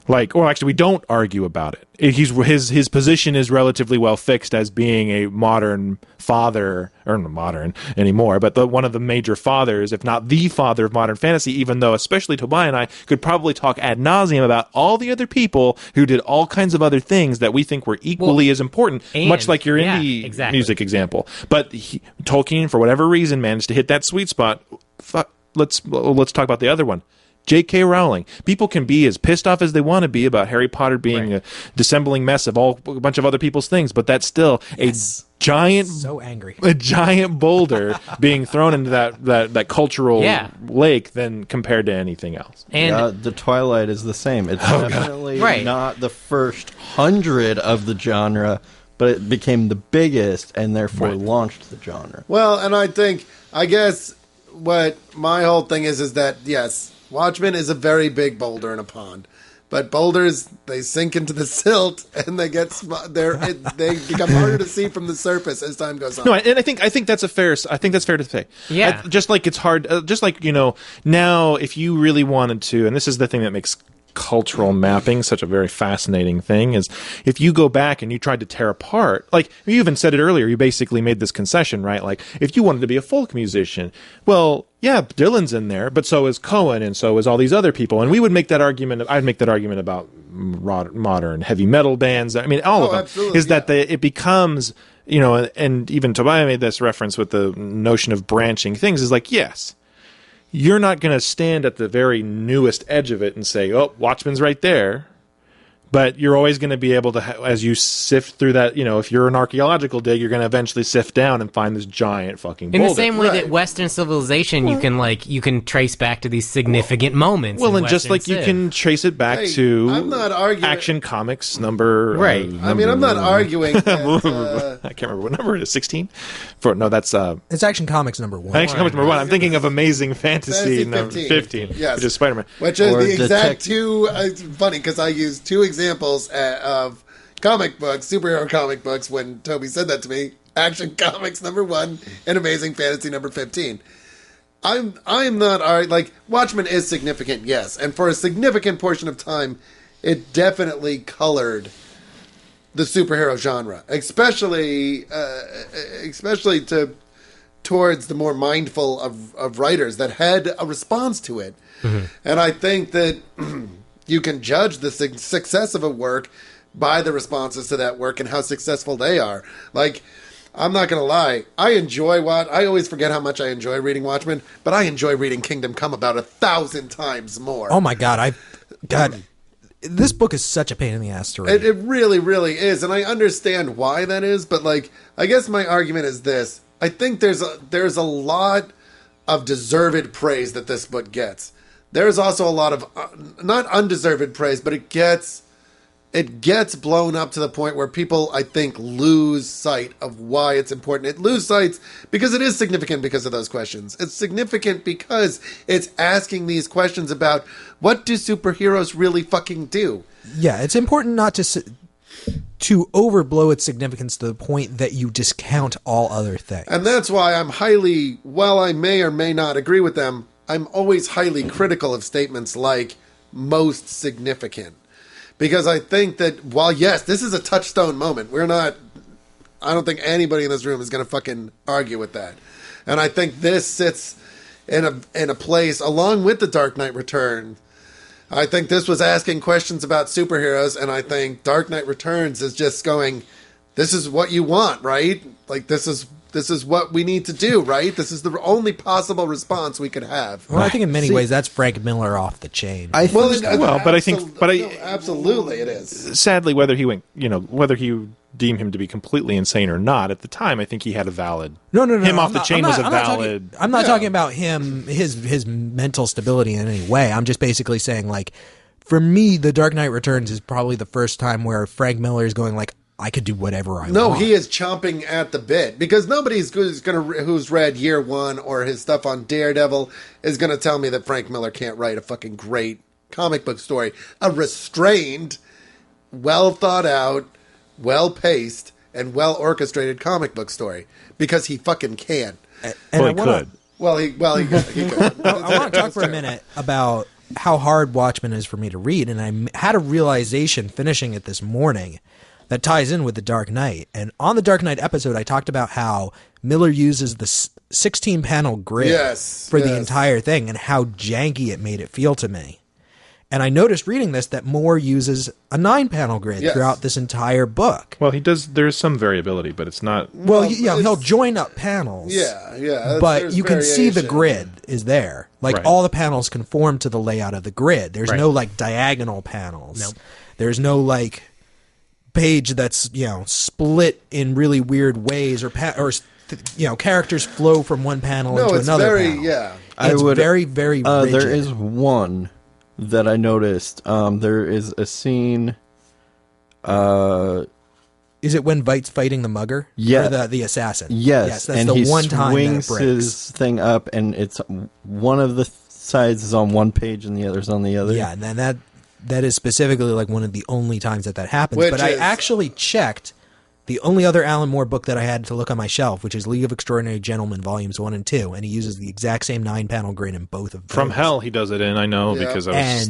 Like, or actually, we don't argue about it. His position is relatively well fixed as being a modern father, or not modern anymore, but one of the major fathers, if not the father of modern fantasy. Even though, especially Tobias and I, could probably talk ad nauseum about all the other people who did all kinds of other things that we think were equally as important, much like your indie music example. But Tolkien, for whatever reason, managed to hit that sweet spot. Let's talk about the other one. J.K. Rowling. People can be as pissed off as they want to be about Harry Potter being a dissembling mess of a bunch of other people's things, but that's still a giant, so angry, a giant boulder being thrown into that cultural lake than compared to anything else. And the Twilight is the same. It's definitely not the first 100 of the genre, but it became the biggest and therefore launched the genre. Well, and I guess what my whole thing is that, yes, Watchmen is a very big boulder in a pond, but boulders, they sink into the silt and they become harder to see from the surface as time goes on. No, and I think that's fair to say. Yeah, just like it's hard. Just like now, if you really wanted to, and this is the thing that makes cultural mapping such a very fascinating thing, is if you go back and you tried to tear apart, like you even said it earlier, you basically made this concession, right? Like if you wanted to be a folk musician, well, yeah, Dylan's in there, but so is Cohen and so is all these other people. And we would make that argument, I'd make that argument about modern heavy metal bands. I mean, all of them, is that it becomes, and even Tobias made this reference with the notion of branching things, is like, yes, you're not going to stand at the very newest edge of it and say, oh, Watchmen's right there. But you're always going to be able to, as you sift through that, if you're an archaeological dig, you're going to eventually sift down and find this giant fucking boulder. In the same way that Western civilization, you can trace back to these significant moments. Well, and just like you can trace it back to I'm not arguing. Action Comics number. Right. I'm not arguing that, I can't remember what number it is. 16? That's it's Action Comics number 1. Action Comics number 1. I'm thinking of Amazing Fantasy number 15, yes. which is Spider-Man. Which is the exact two. It's funny because I used two examples of comic books, superhero comic books, when Toby said that to me. Action Comics number 1 and Amazing Fantasy number 15. I'm not like Watchmen is significant, yes, and for a significant portion of time, it definitely colored the superhero genre, especially towards the more mindful of writers that had a response to it. Mm-hmm. And I think that you can judge the success of a work by the responses to that work and how successful they are. Like, I'm not going to lie, I always forget how much I enjoy reading Watchmen, but I enjoy reading Kingdom Come about 1,000 times more. Oh my God, this book is such a pain in the ass to read. It really, really is, and I understand why that is, but like, I guess my argument is this. I think there's a lot of deserved praise that this book gets. There's also a lot of not undeserved praise, but it gets it gets blown up to the point where people, I think, lose sight of why it's important. It lose sight because it is significant because of those questions. It's significant because it's asking these questions about what do superheroes really fucking do? Yeah, it's important not to overblow its significance to the point that you discount all other things. And that's why I'm while I may or may not agree with them, I'm always highly critical of statements like most significant. Because I think that while, yes, this is a touchstone moment, I don't think anybody in this room is going to fucking argue with that. And I think this sits in a place, along with The Dark Knight Returns. I think this was asking questions about superheroes, and I think Dark Knight Returns is just going, this is what you want, right? Like, this is what we need to do, right? This is the only possible response we could have. Well, I think in many ways that's Frank Miller off the chain. Absolutely it is. Sadly, whether you deem him to be completely insane or not, at the time, I think he had a valid. No. Him off the chain was a valid. I'm not talking about him, his mental stability in any way. I'm just basically saying, like, for me, The Dark Knight Returns is probably the first time where Frank Miller is going, like, I could do whatever I want. No, he is chomping at the bit because nobody's who's read Year One or his stuff on Daredevil is going to tell me that Frank Miller can't write a fucking great comic book story, a restrained, well thought out, well paced, and well orchestrated comic book story because he fucking can. And he could. He could. I want to talk for a minute about how hard Watchmen is for me to read, and I had a realization finishing it this morning that ties in with The Dark Knight. And on the Dark Knight episode, I talked about how Miller uses the 16-panel grid for the entire thing and how janky it made it feel to me. And I noticed reading this that Moore uses a 9-panel grid throughout this entire book. Well, he does. There's some variability, but it's not. Well, he'll join up panels. Yeah. But you can see the grid is there. Like, all the panels conform to the layout of the grid. There's no, like, diagonal panels. Nope. There's no, like, page that's split in really weird ways, or characters flow from one panel into another panel. It's very, very rigid. There is one that I noticed. There is a scene. Is it when Veight's fighting the mugger? Yeah, or the assassin. Yes, that's and the he one time swings that it breaks. his thing up, and it's one of the sides is on one page and the other's on the other. Yeah, and then that is specifically like one of the only times that happens. I actually checked the only other Alan Moore book that I had to look on my shelf, which is League of Extraordinary Gentlemen, Volumes 1 and 2, and he uses the exact same 9-panel grid in both of those. From Hell, he does it in, I know, because I was...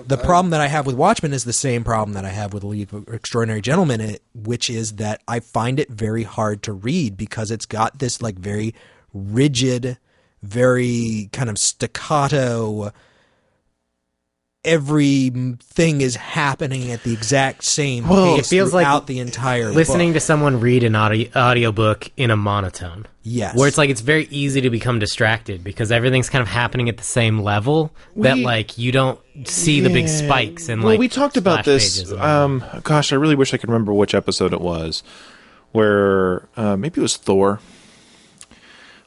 The problem that I have with Watchmen is the same problem that I have with League of Extraordinary Gentlemen, which is that I find it very hard to read because it's got this like very rigid, very kind of staccato... Everything is happening at the exact same pace. It feels throughout like the entire listening book. to someone read an audiobook in a monotone. Yes. Where it's like it's very easy to become distracted because everything's kind of happening at the same level that like you don't see the big spikes and we talked about this. Gosh, I really wish I could remember which episode it was where maybe it was Thor,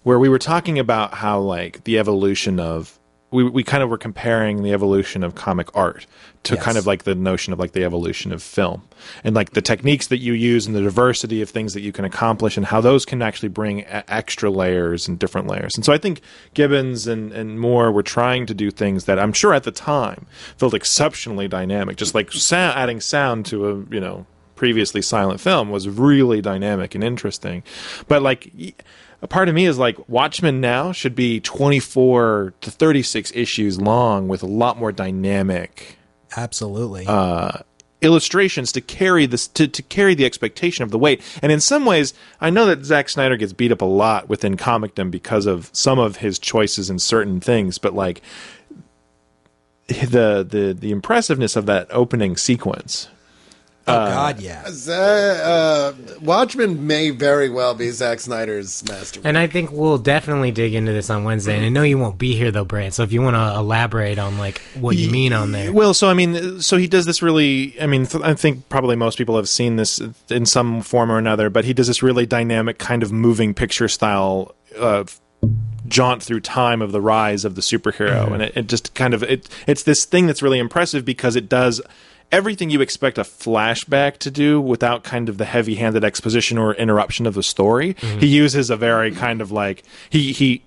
where we were talking about how like the evolution of we kind of were comparing the evolution of comic art to kind of like the notion of like the evolution of film and like the techniques that you use and the diversity of things that you can accomplish and how those can actually bring extra layers and different layers. And so I think Gibbons and Moore were trying to do things that I'm sure at the time felt exceptionally dynamic, just like adding sound to a, previously silent film was really dynamic and interesting. But like... a part of me is like Watchmen now should be 24 to 36 issues long with a lot more dynamic, absolutely, illustrations to carry this to carry the expectation of the weight. And in some ways, I know that Zack Snyder gets beat up a lot within comicdom because of some of his choices in certain things, but like the impressiveness of that opening sequence. God, yeah. Watchmen may very well be Zack Snyder's masterpiece. And I think we'll definitely dig into this on Wednesday. And I know you won't be here, though, Brant. So if you want to elaborate on, like, what you mean on there. Well, so he does this really... I think probably most people have seen this in some form or another, but he does this really dynamic kind of moving picture style jaunt through time of the rise of the superhero. And it just kind of... It's this thing that's really impressive because it does... everything you expect a flashback to do without kind of the heavy-handed exposition or interruption of the story. He uses a very kind of like he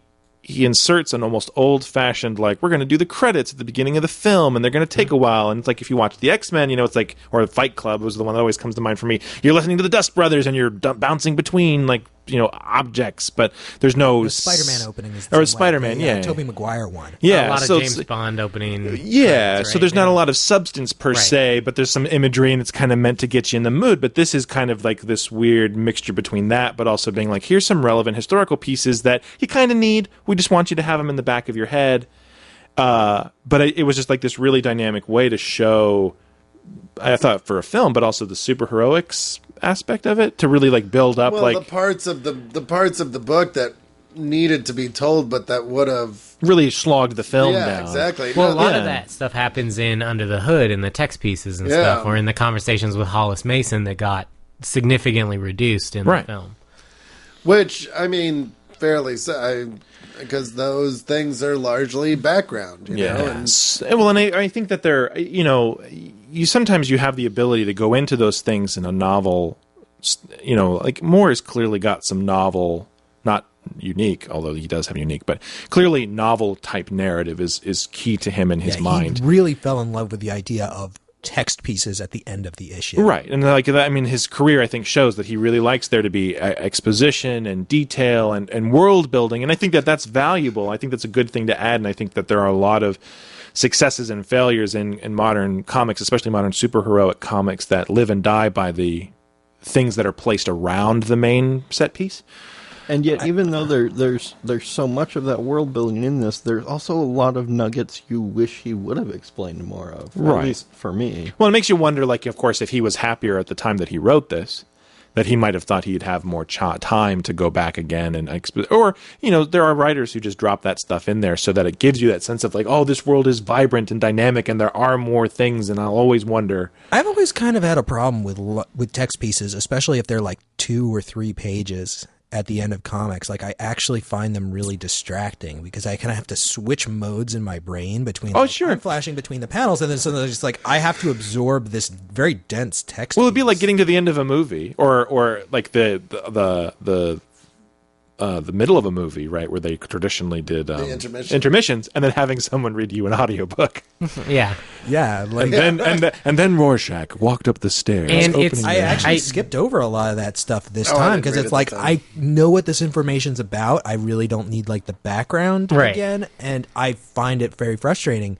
inserts an almost old-fashioned, like, we're going to do the credits at the beginning of the film, and they're going to take a while. And it's like if you watch the X-Men, it's like, or Fight Club was the one that always comes to mind for me. You're listening to the Dust Brothers, and you're bouncing between, like, objects, but there's no... The Spider-Man opening is the Or same Spider-Man, way. yeah. Tobey Maguire one. Yeah. A lot of so James Bond opening. Yeah, credits, so right? there's not a lot of substance per se, but there's some imagery, and it's kind of meant to get you in the mood. But this is kind of like this weird mixture between that, but also being like, here's some relevant historical pieces that you kind of need. We just want you to have them in the back of your head. But it was just like this really dynamic way to show, I thought, for a film, but also the superheroics aspect of it, to really like build up the parts of the parts of the book that needed to be told, but that would have really slogged the film down. Yeah, exactly. Well, a lot of that stuff happens in Under the Hood in the text pieces and stuff, or in the conversations with Hollis Mason that got significantly reduced in the film. Which, I mean, fairly so, because those things are largely background, you know? And I think that they're, you sometimes you have the ability to go into those things in a novel, like Moore has clearly got some novel, not unique, although he does have unique, but clearly novel type narrative is key to him in his mind. He really fell in love with the idea of text pieces at the end of the issue. Right. And like that, I mean, his career, I think, shows that he really likes there to be exposition and detail and world building. And I think that that's valuable. I think that's a good thing to add. And I think that there are a lot of successes and failures in modern comics, especially modern superheroic comics, that live and die by the things that are placed around the main set piece. And yet, even though there's so much of that world building in this, there's also a lot of nuggets you wish he would have explained more of. Right. At least for me. Well, it makes you wonder, like, of course, if he was happier at the time that he wrote this, that he might have thought he'd have more time to go back again and or there are writers who just drop that stuff in there so that it gives you that sense of like, oh, this world is vibrant and dynamic and there are more things. And I'll always wonder. I've always kind of had a problem with text pieces, especially if they're like 2 or 3 pages at the end of comics. Like, I actually find them really distracting because I kind of have to switch modes in my brain between I'm flashing between the panels, and then suddenly it's just like I have to absorb this very dense text. Well, it'd be like getting to the end of a movie or like the middle of a movie, right, where they traditionally did intermissions, and then having someone read you an audiobook. yeah. Like, and then Rorschach walked up the stairs. And I actually skipped over a lot of that stuff this time because it's like I know what this information's about. I really don't need like the background again, and I find it very frustrating.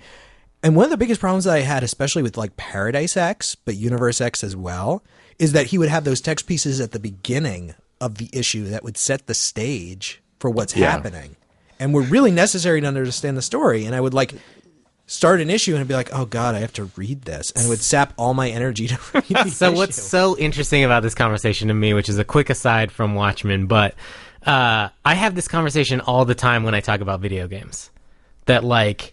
And one of the biggest problems that I had, especially with like Paradise X, but Universe X as well, is that he would have those text pieces at the beginning of the issue that would set the stage for what's happening and were really necessary to understand the story. And I would like start an issue and I'd be like, oh God, I have to read this. And it would sap all my energy to read the So issue. what's so interesting about this conversation to me, which is a quick aside from Watchmen, but I have this conversation all the time when I talk about video games. That like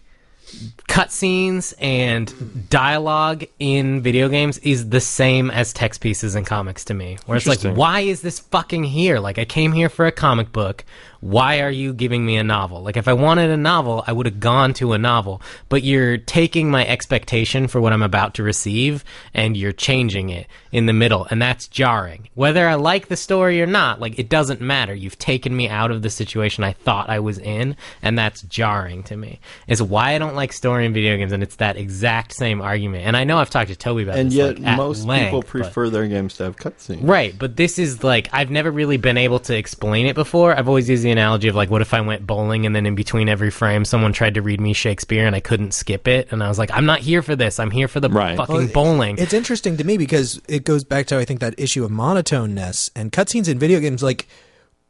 cutscenes and dialogue in video games is the same as text pieces in comics to me. Where it's like, why is this fucking here? Like, I came here for a comic book. Why are you giving me a novel? Like, if I wanted a novel, I would have gone to a novel. But you're taking my expectation for what I'm about to receive, and you're changing it in the middle, and that's jarring. Whether I like the story or not, like, it doesn't matter. You've taken me out of the situation I thought I was in, and that's jarring to me. It's why I don't like story in video games, and it's that exact same argument. And I know I've talked to Toby about and this, yet like, at most length, people prefer their games to have cutscenes. Right, but this is like, I've never really been able to explain it before. I've always used the analogy of like, what if I went bowling and then in between every frame someone tried to read me Shakespeare and I couldn't skip it, and I was like, I'm not here for this, I'm here for the fucking bowling. It's interesting to me because it goes back to, I think, that issue of monotoneness and cutscenes in video games. Like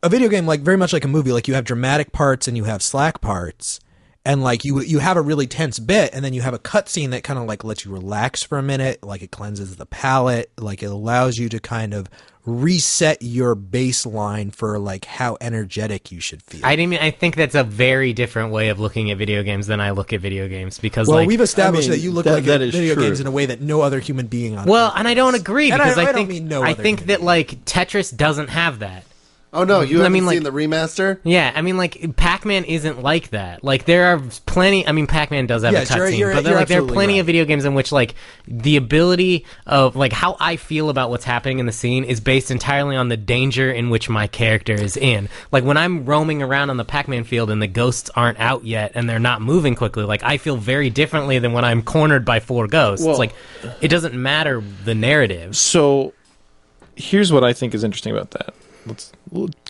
a video game, like very much like a movie, like you have dramatic parts and you have slack parts. And like you have a really tense bit, and then you have a cutscene that kind of like lets you relax for a minute, like it cleanses the palate, like it allows you to kind of reset your baseline for like how energetic you should feel. I think that's a very different way of looking at video games than I look at video games, because we've established that you look at video games in a way that no other human being on. Well, and I don't agree, because I think mean no I think that like Tetris doesn't have that. Oh no, you haven't like, seen the remaster? Yeah, I mean, like, Pac-Man isn't like that. Like, there are plenty. I mean, Pac-Man does have a cutscene, but there are plenty of video games in which, like, the ability of, like, how I feel about what's happening in the scene is based entirely on the danger in which my character is in. Like, when I'm roaming around on the Pac-Man field and the ghosts aren't out yet and they're not moving quickly, like, I feel very differently than when I'm cornered by 4 ghosts. Well, like, it doesn't matter the narrative. So, here's what I think is interesting about that. Let's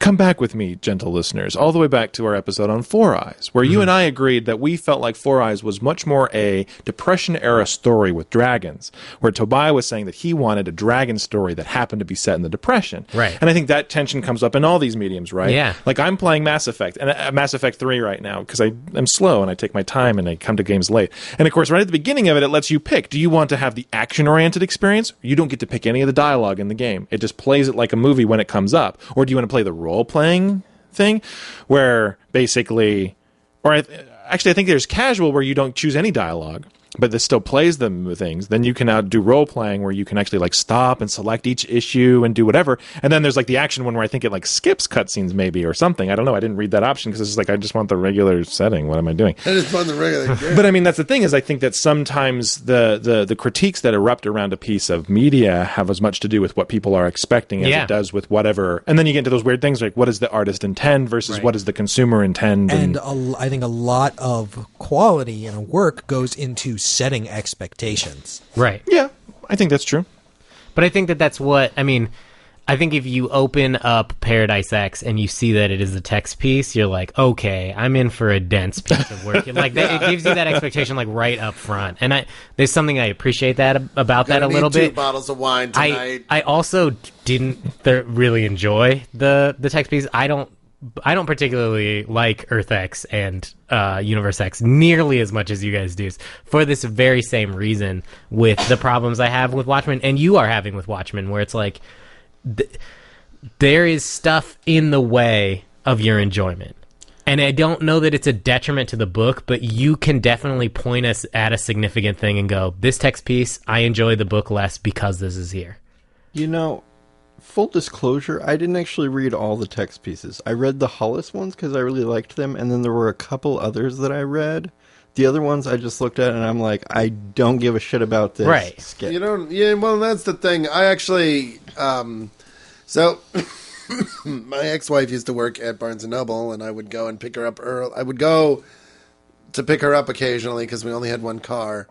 come back with me, gentle listeners, all the way back to our episode on Four Eyes, where you and I agreed that we felt like Four Eyes was much more a Depression-era story with dragons, where Tobiah was saying that he wanted a dragon story that happened to be set in the Depression. Right. And I think that tension comes up in all these mediums, right? Yeah. Like, I'm playing Mass Effect, and Mass Effect 3 right now, because I'm slow, and I take my time, and I come to games late. And, of course, right at the beginning of it, it lets you pick. Do you want to have the action-oriented experience? You don't get to pick any of the dialogue in the game. It just plays it like a movie when it comes up. Or do you want to play the role-playing thing where basically, actually I think there's casual where you don't choose any dialogue, but this still plays the things. Then you can now do role-playing where you can actually like stop and select each issue and do whatever. And then there's like the action one where I think it like skips cutscenes maybe or something. I don't know. I didn't read that option because it's just like, I just want the regular setting. What am I doing? I just want the regular game. But I mean, that's the thing is I think that sometimes the critiques that erupt around a piece of media have as much to do with what people are expecting as it does with whatever. And then you get into those weird things like what does the artist intend versus what does the consumer intend? And I think a lot of quality in a work goes into setting expectations. Right. Yeah, I think that's true. But I think that's what, I mean, I think if you open up Paradise X and you see that it is a text piece, you're like, okay, I'm in for a dense piece of work. Like it gives you that expectation like right up front. And there's something I appreciate about that a little bit. 2 bottles of wine tonight. I also didn't really enjoy the text piece. I don't particularly like Earth X and Universe X nearly as much as you guys do, for this very same reason with the problems I have with Watchmen and you are having with Watchmen, where it's like there is stuff in the way of your enjoyment. And I don't know that it's a detriment to the book, but you can definitely point us at a significant thing and go, this text piece, I enjoy the book less because this is here. You know, full disclosure, I didn't actually read all the text pieces. I read the Hollis ones because I really liked them, and then there were a couple others that I read. The other ones I just looked at and I'm like, I don't give a shit about this. Right. Skip. You don't. Yeah. Well, that's the thing. I actually. So, my ex-wife used to work at Barnes and Noble, and I would go and pick her up early. I would go to pick her up occasionally because we only had one car,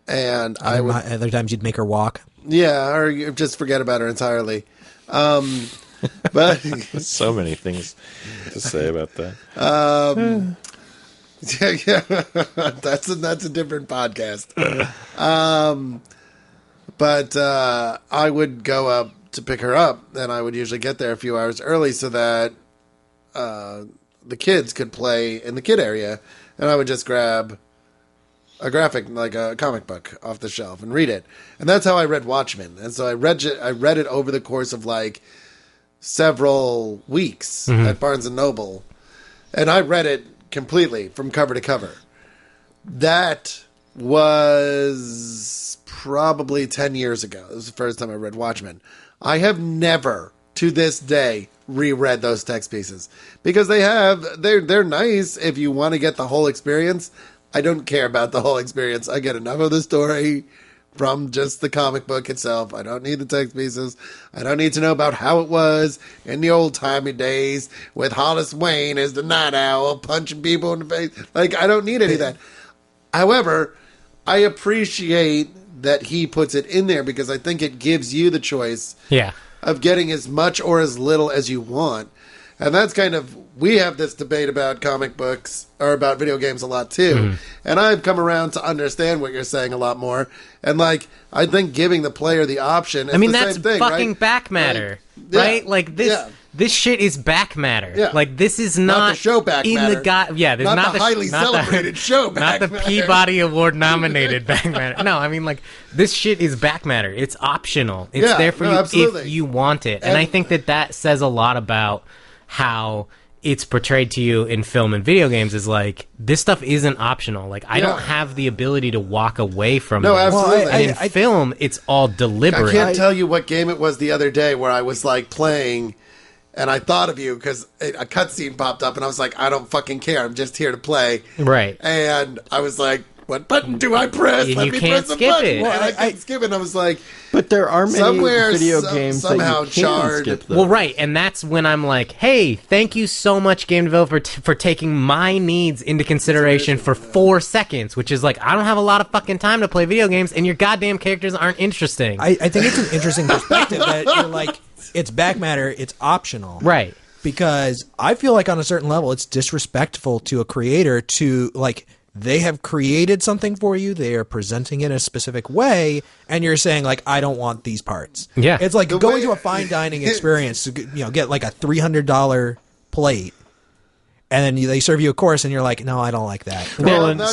and I would. Other times you'd make her walk. Yeah, or you just forget about her entirely. But so many things to say about that. yeah, that's a different podcast. But I would go up to pick her up, and I would usually get there a few hours early so that the kids could play in the kid area, and I would just grab a graphic, like a comic book, off the shelf and read it. And that's how I read Watchmen. And so I read it over the course of like several weeks at Barnes and Noble, and I read it completely from cover to cover. That was probably 10 years ago. It was the first time I read Watchmen. I have never, to this day, reread those text pieces because they're nice if you want to get the whole experience. I don't care about the whole experience. I get enough of the story from just the comic book itself. I don't need the text pieces. I don't need to know about how it was in the old-timey days with Hollis Wayne as the night owl punching people in the face. Like, I don't need any of that. However, I appreciate that he puts it in there because I think it gives you the choice of getting as much or as little as you want. And that's kind of, we have this debate about comic books, or about video games a lot too. And I've come around to understand what you're saying a lot more. And like, I think giving the player the option is the same thing, fucking right? back matter, Like, right? Like this shit is back matter. Yeah. Like this is not the show back in matter. There's not the highly celebrated show back not the matter. Peabody Award nominated back matter. No, I mean like this shit is back matter. It's optional. It's there for you absolutely. if you want it. And I think that says a lot about how it's portrayed to you in film and video games is like, this stuff isn't optional. Like, I don't have the ability to walk away from it. No, absolutely. And in film, it's all deliberate. I can't tell you what game it was the other day where I was like playing, and I thought of you because a cutscene popped up, and I was like, I don't fucking care. I'm just here to play. Right. And I was like, what button do I press? You Let me can't press the skip button. it. And I can't skip it. And I was like, But there are many somewhere, video games somehow that you can charred. skip them. Well, right, and that's when I'm like, hey, thank you so much, game developer, for taking my needs into consideration for 4 seconds, which is like, I don't have a lot of fucking time to play video games, and your goddamn characters aren't interesting. I think it's an interesting perspective that you're like, it's back matter, it's optional. Right. Because I feel like on a certain level, it's disrespectful to a creator to, like, they have created something for you, they are presenting it in a specific way, and you're saying, like, I don't want these parts. Yeah. It's like going to a fine dining experience to, get like a $300 plate, and then they serve you a course, and you're like, no, I don't like that. Well, No,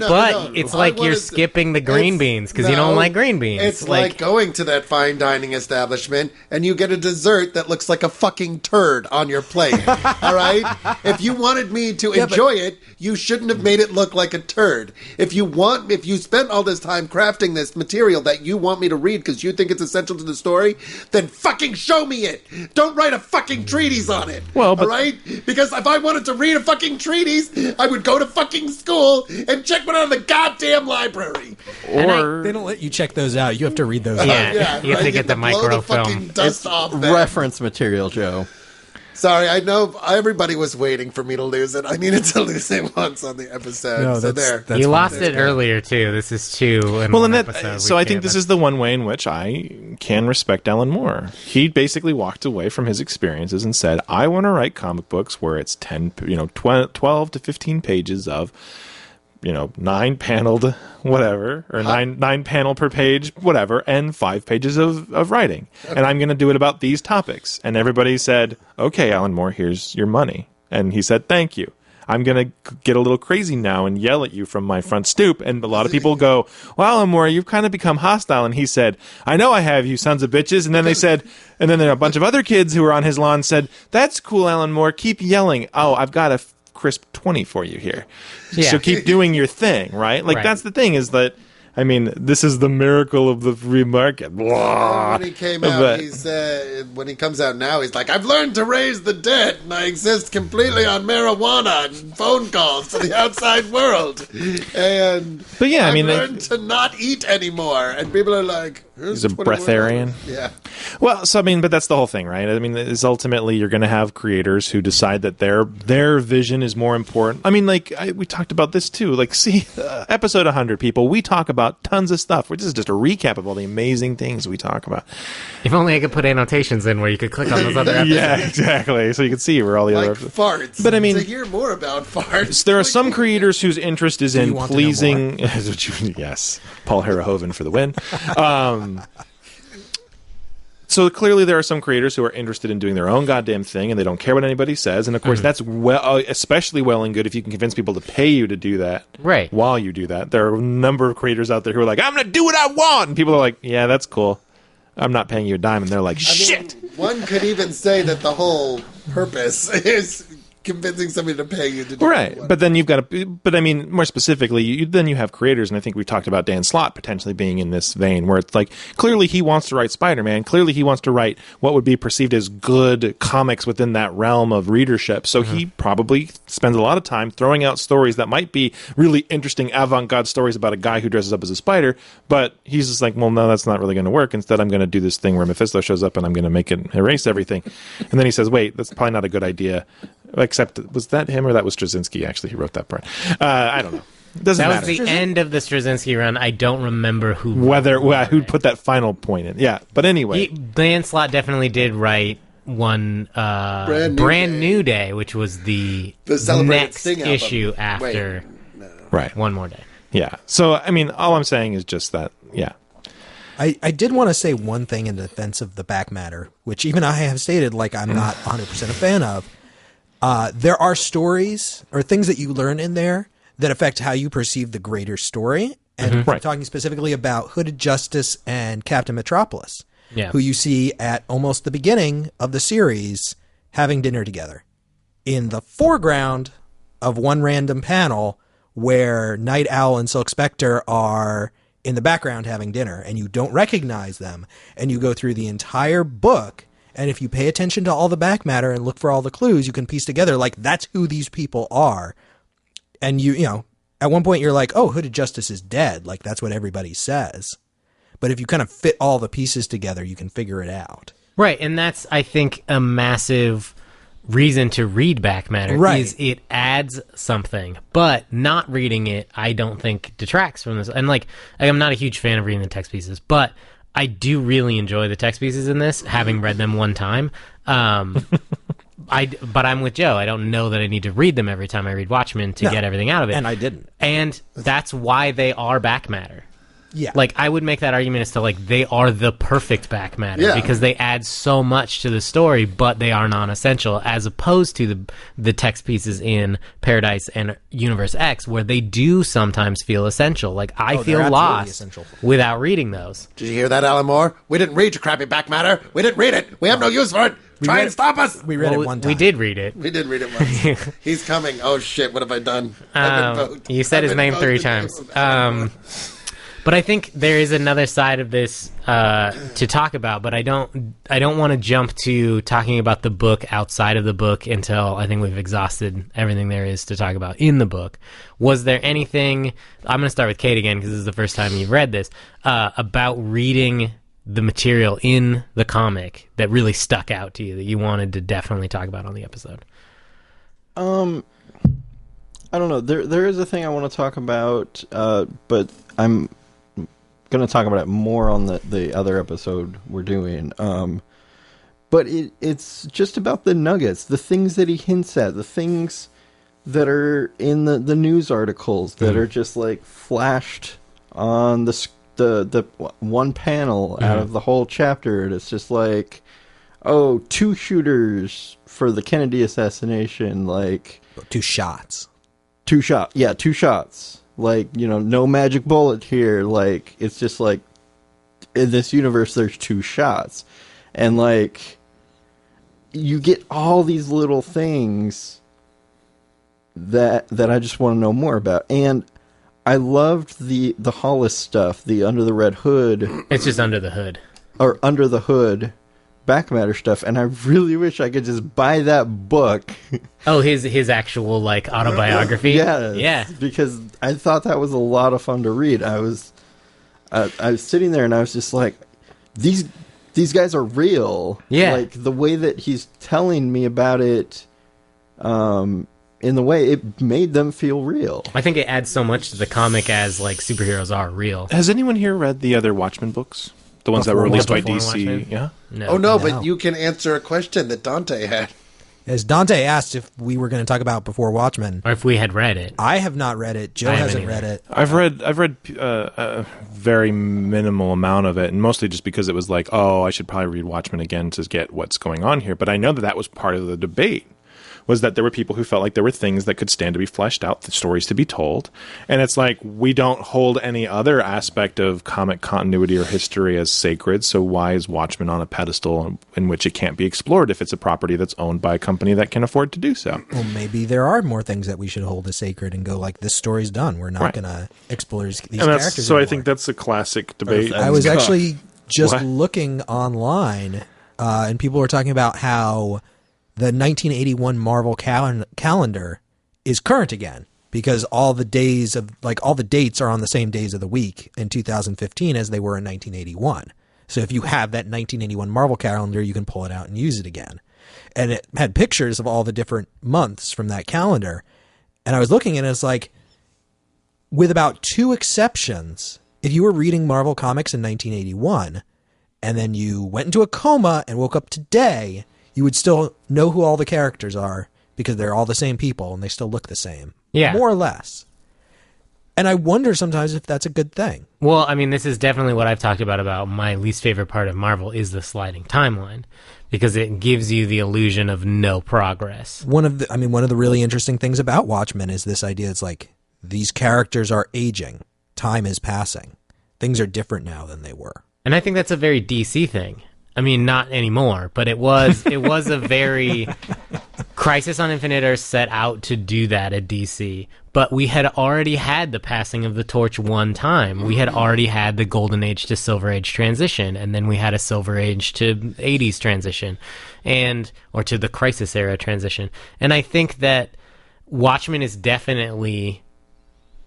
But it's like you're skipping the green beans because you don't like green beans. It's like going to that fine dining establishment and you get a dessert that looks like a fucking turd on your plate. All right? If you wanted me to enjoy it, you shouldn't have made it look like a turd. If you spent all this time crafting this material that you want me to read because you think it's essential to the story, then fucking show me it. Don't write a fucking treatise on it. Well, but- all right? Because if I wanted to read a fucking treatise, I would go to fucking school and check one out of the goddamn library. Or They don't let you check those out. You have to read those out. Yeah, you have to right? get the blow the microfilm. fucking dust off that. Reference material, Joe. Sorry, I know everybody was waiting for me to lose it. I needed to lose it once on the episode. No, so that's- there. that's You fine. lost it earlier too. This is 2. In well, one and episode. so We I think can't- this is the one way in which I can respect Alan Moore. He basically walked away from his experiences and said, "I want to write comic books where it's 12 to 15 pages of." 9 paneled whatever, or nine panel per page, whatever, and 5 pages of writing. And I'm going to do it about these topics. And everybody said, okay, Alan Moore, here's your money. And he said, thank you. I'm going to get a little crazy now and yell at you from my front stoop. And a lot of people go, well, Alan Moore, you've kind of become hostile. And he said, I know I have, you sons of bitches. And then they said, and then there are a bunch of other kids who were on his lawn said, that's cool, Alan Moore, keep yelling. Oh, I've got a crisp 20 for you here. Yeah. So keep doing your thing, right? Like, Right. that's the thing is that, I mean, this is the miracle of the free market. Blah. When he came out, But- he said, when he comes out now, he's like, I've learned to raise the dead, and I exist completely on marijuana and phone calls to the outside world. And But yeah, I I've mean, learned to not eat anymore. And people are like, He's a breatharian. Yeah. Well, so I mean, but that's the whole thing, right? I mean, is ultimately you're going to have creators who decide that their vision is more important. I mean, like we talked about this too. Like, see, episode 100, people. We talk about tons of stuff. This is just a recap of all the amazing things we talk about. If only I could put annotations in where you could click on those other episodes. Yeah, exactly. So you can see where all the Like other. farts. But I mean- to hear more about farts. There are some creators whose interest is in want to know pleasing. Yes, Paul Harahoven for the win. So clearly, there are some creators who are interested in doing their own goddamn thing, and they don't care what anybody says. And of course, that's especially well and good if you can convince people to pay you to do that. Right. While you do that, there are a number of creators out there who are like, "I'm going to do what I want," and people are like, "Yeah, that's cool. I'm not paying you a dime," and they're like, "Shit." One could even say that the whole purpose is convincing somebody to pay you to do Right, it. but then you've got to. But I mean, more specifically, then you have creators, and I think we talked about Dan Slott potentially being in this vein, where it's like clearly he wants to write Spider-Man, clearly he wants to write what would be perceived as good comics within that realm of readership. So he probably spends a lot of time throwing out stories that might be really interesting avant-garde stories about a guy who dresses up as a spider, but he's just like, well, no, that's not really going to work. Instead, I'm going to do this thing where Mephisto shows up and I'm going to make it erase everything, and then he says, wait, that's probably not a good idea. Except, was that him or that was Straczynski? Actually, he wrote that part. I don't know. It doesn't That matter. was the end of the Straczynski run. I don't remember who Who put that final point in. Yeah, but anyway. Dan Slott definitely did write one Brand New Day, which was the Celebrated next Sting album. issue after Right. One More Day. Yeah. So, I mean, all I'm saying is just that, yeah. I did want to say one thing in defense of the back matter, which even I have stated, like, I'm not 100% a fan of. There are stories or things that you learn in there that affect how you perceive the greater story. And I'm Right. talking specifically about Hooded Justice and Captain Metropolis, Yeah. who you see at almost the beginning of the series having dinner together. In the foreground of one random panel where Night Owl and Silk Spectre are in the background having dinner, and you don't recognize them, and you go through the entire book And if you pay attention to all the back matter and look for all the clues, you can piece together, like, that's who these people are. And you know, at one point you're like, oh, Hooded Justice is dead. Like, that's what everybody says. But if you kind of fit all the pieces together, you can figure it out. Right, and that's, I think, a massive reason to read back matter, right. is it adds something. But not reading it, I don't think detracts from this. And, like, I'm not a huge fan of reading the text pieces, but I do really enjoy the text pieces in this, having read them one time. But I'm with Joe. I don't know that I need to read them every time I read Watchmen to get everything out of it. And I didn't. And that's why they are back matter. Yeah. Like, I would make that argument as to, like, they are the perfect back matter because they add so much to the story, but they are non-essential, as opposed to the text pieces in Paradise and Universe X, where they do sometimes feel essential. Like, I feel lost without reading those. Did you hear that, Alan Moore? We didn't read your crappy back matter. We didn't read it. We have no use for it. Try and stop us. We read it one time. We did read it. We did read it once. He's coming. Oh, shit. What have I done? You said his name 3 times. But I think there is another side of this to talk about, but I don't want to jump to talking about the book outside of the book until I think we've exhausted everything there is to talk about in the book. Was there anything, I'm going to start with Kate again because this is the first time you've read this, about reading the material in the comic that really stuck out to you, that you wanted to definitely talk about on the episode? I don't know. There is a thing I want to talk about, but I'm going to talk about it more on the other episode we're doing. But it's just about the nuggets, the things that he hints at, the things that are in the news articles that are just like flashed on the one panel out of the whole chapter. And it's just like, oh, 2 shooters for the Kennedy assassination, like 2 shots. 2 shots. Yeah, 2 shots. Like, you know, no magic bullet here. Like, it's just like, in this universe, there's 2 shots. And, like, you get all these little things that I just want to know more about. And I loved the Hollis stuff, the Under the Red Hood. It's just Under the Hood. Or Under the Hood back matter stuff, and I really wish I could just buy that book. Oh, his actual, like, autobiography? Yeah. Because I thought that was a lot of fun to read. I was sitting there and I was just like, these guys are real. Yeah. Like, the way that he's telling me about it, in the way it made them feel real. I think it adds so much to the comic as, like, superheroes are real. Has anyone here read the other Watchmen books? The ones that were released by DC? Watchmen? Yeah? No. Oh, no, but you can answer a question that Dante had. As Dante asked if we were going to talk about Before Watchmen. Or if we had read it. I have not read it. Joe hasn't read it. I've read a very minimal amount of it, and mostly just because it was like, oh, I should probably read Watchmen again to get what's going on here. But I know that was part of the debate, was that there were people who felt like there were things that could stand to be fleshed out, the stories to be told. And it's like, we don't hold any other aspect of comic continuity or history as sacred, so why is Watchmen on a pedestal in which it can't be explored if it's a property that's owned by a company that can afford to do so? Well, maybe there are more things that we should hold as sacred and go like, this story's done. We're not going to explore these characters So anymore. I think that's a classic debate. I was actually just looking online, and people were talking about how the 1981 Marvel calendar is current again because all the dates are on the same days of the week in 2015 as they were in 1981. So if you have that 1981 Marvel calendar, you can pull it out and use it again. And it had pictures of all the different months from that calendar. And I was looking and it's like, with about 2 exceptions, if you were reading Marvel comics in 1981 and then you went into a coma and woke up today, you would still know who all the characters are because they're all the same people and they still look the same. Yeah. More or less. And I wonder sometimes if that's a good thing. Well, I mean, this is definitely what I've talked about my least favorite part of Marvel is the sliding timeline because it gives you the illusion of no progress. One of the really interesting things about Watchmen is this idea. It's like these characters are aging. Time is passing. Things are different now than they were. And I think that's a very DC thing. I mean, not anymore, but it was a very Crisis on Infinite Earths set out to do that at DC, but we had already had the passing of the torch one time. We had already had the Golden Age to Silver Age transition, and then we had a Silver Age to 80s transition, or to the Crisis era transition. And I think that Watchmen is definitely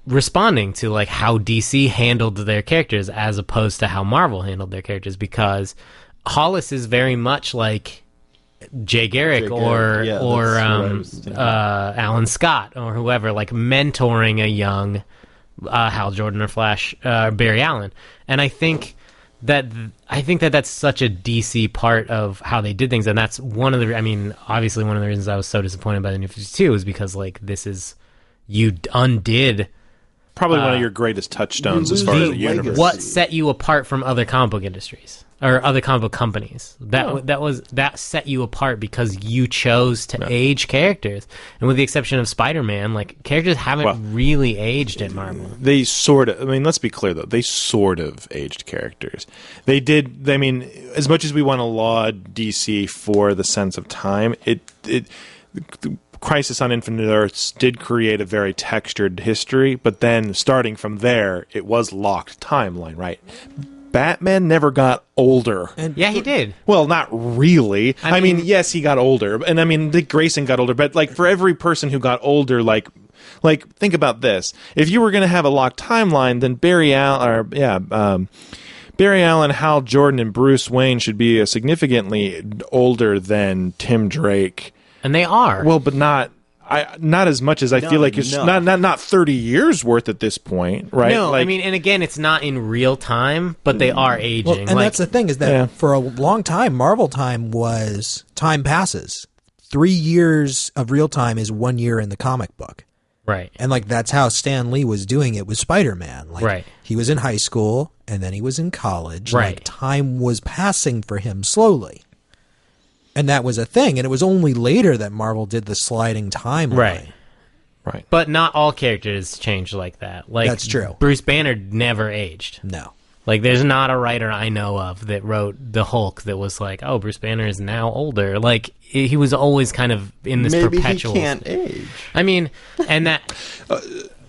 responding to like how DC handled their characters as opposed to how Marvel handled their characters, because Hollis is very much like Jay Garrick or Alan Scott or whoever, like mentoring a young Hal Jordan or Flash Barry Allen. And I think that that's such a DC part of how they did things, and that's obviously one of the reasons I was so disappointed by the New 52 is because like you undid probably one of your greatest touchstones as far as the universe. What set you apart from other comic book industries or other comic book companies? That set you apart because you chose to age characters, and with the exception of Spider-Man, like characters haven't really aged at Marvel. They sort of. I mean, let's be clear though. They sort of aged characters. They did. I mean, as much as we want to laud DC for the sense of time, the Crisis on Infinite Earths did create a very textured history, but then starting from there, it was locked timeline, right? Batman never got older. Yeah, he did. Well, not really. I mean, yes, he got older. And I mean, Dick Grayson got older. But like for every person who got older, like think about this. If you were going to have a locked timeline, then Barry Allen, Hal Jordan, and Bruce Wayne should be significantly older than Tim Drake. And they are. Well, but not as much as I feel like it's not 30 years worth at this point, right? No, I mean, and again, it's not in real time, but they are aging. Well, and that's the thing is that for a long time, Marvel time was time passes. 3 years of real time is 1 year in the comic book. Right. And like that's how Stan Lee was doing it with Spider-Man. Like, right. He was in high school and then he was in college. Right. Like, time was passing for him slowly. And that was a thing, and it was only later that Marvel did the sliding timeline. Right. But not all characters changed like that. Like that's true. Bruce Banner never aged. No. Like, there's not a writer I know of that wrote the Hulk that was like, oh, Bruce Banner is now older. Like, he was always kind of in this perpetual... Maybe he can't age. I mean, and that...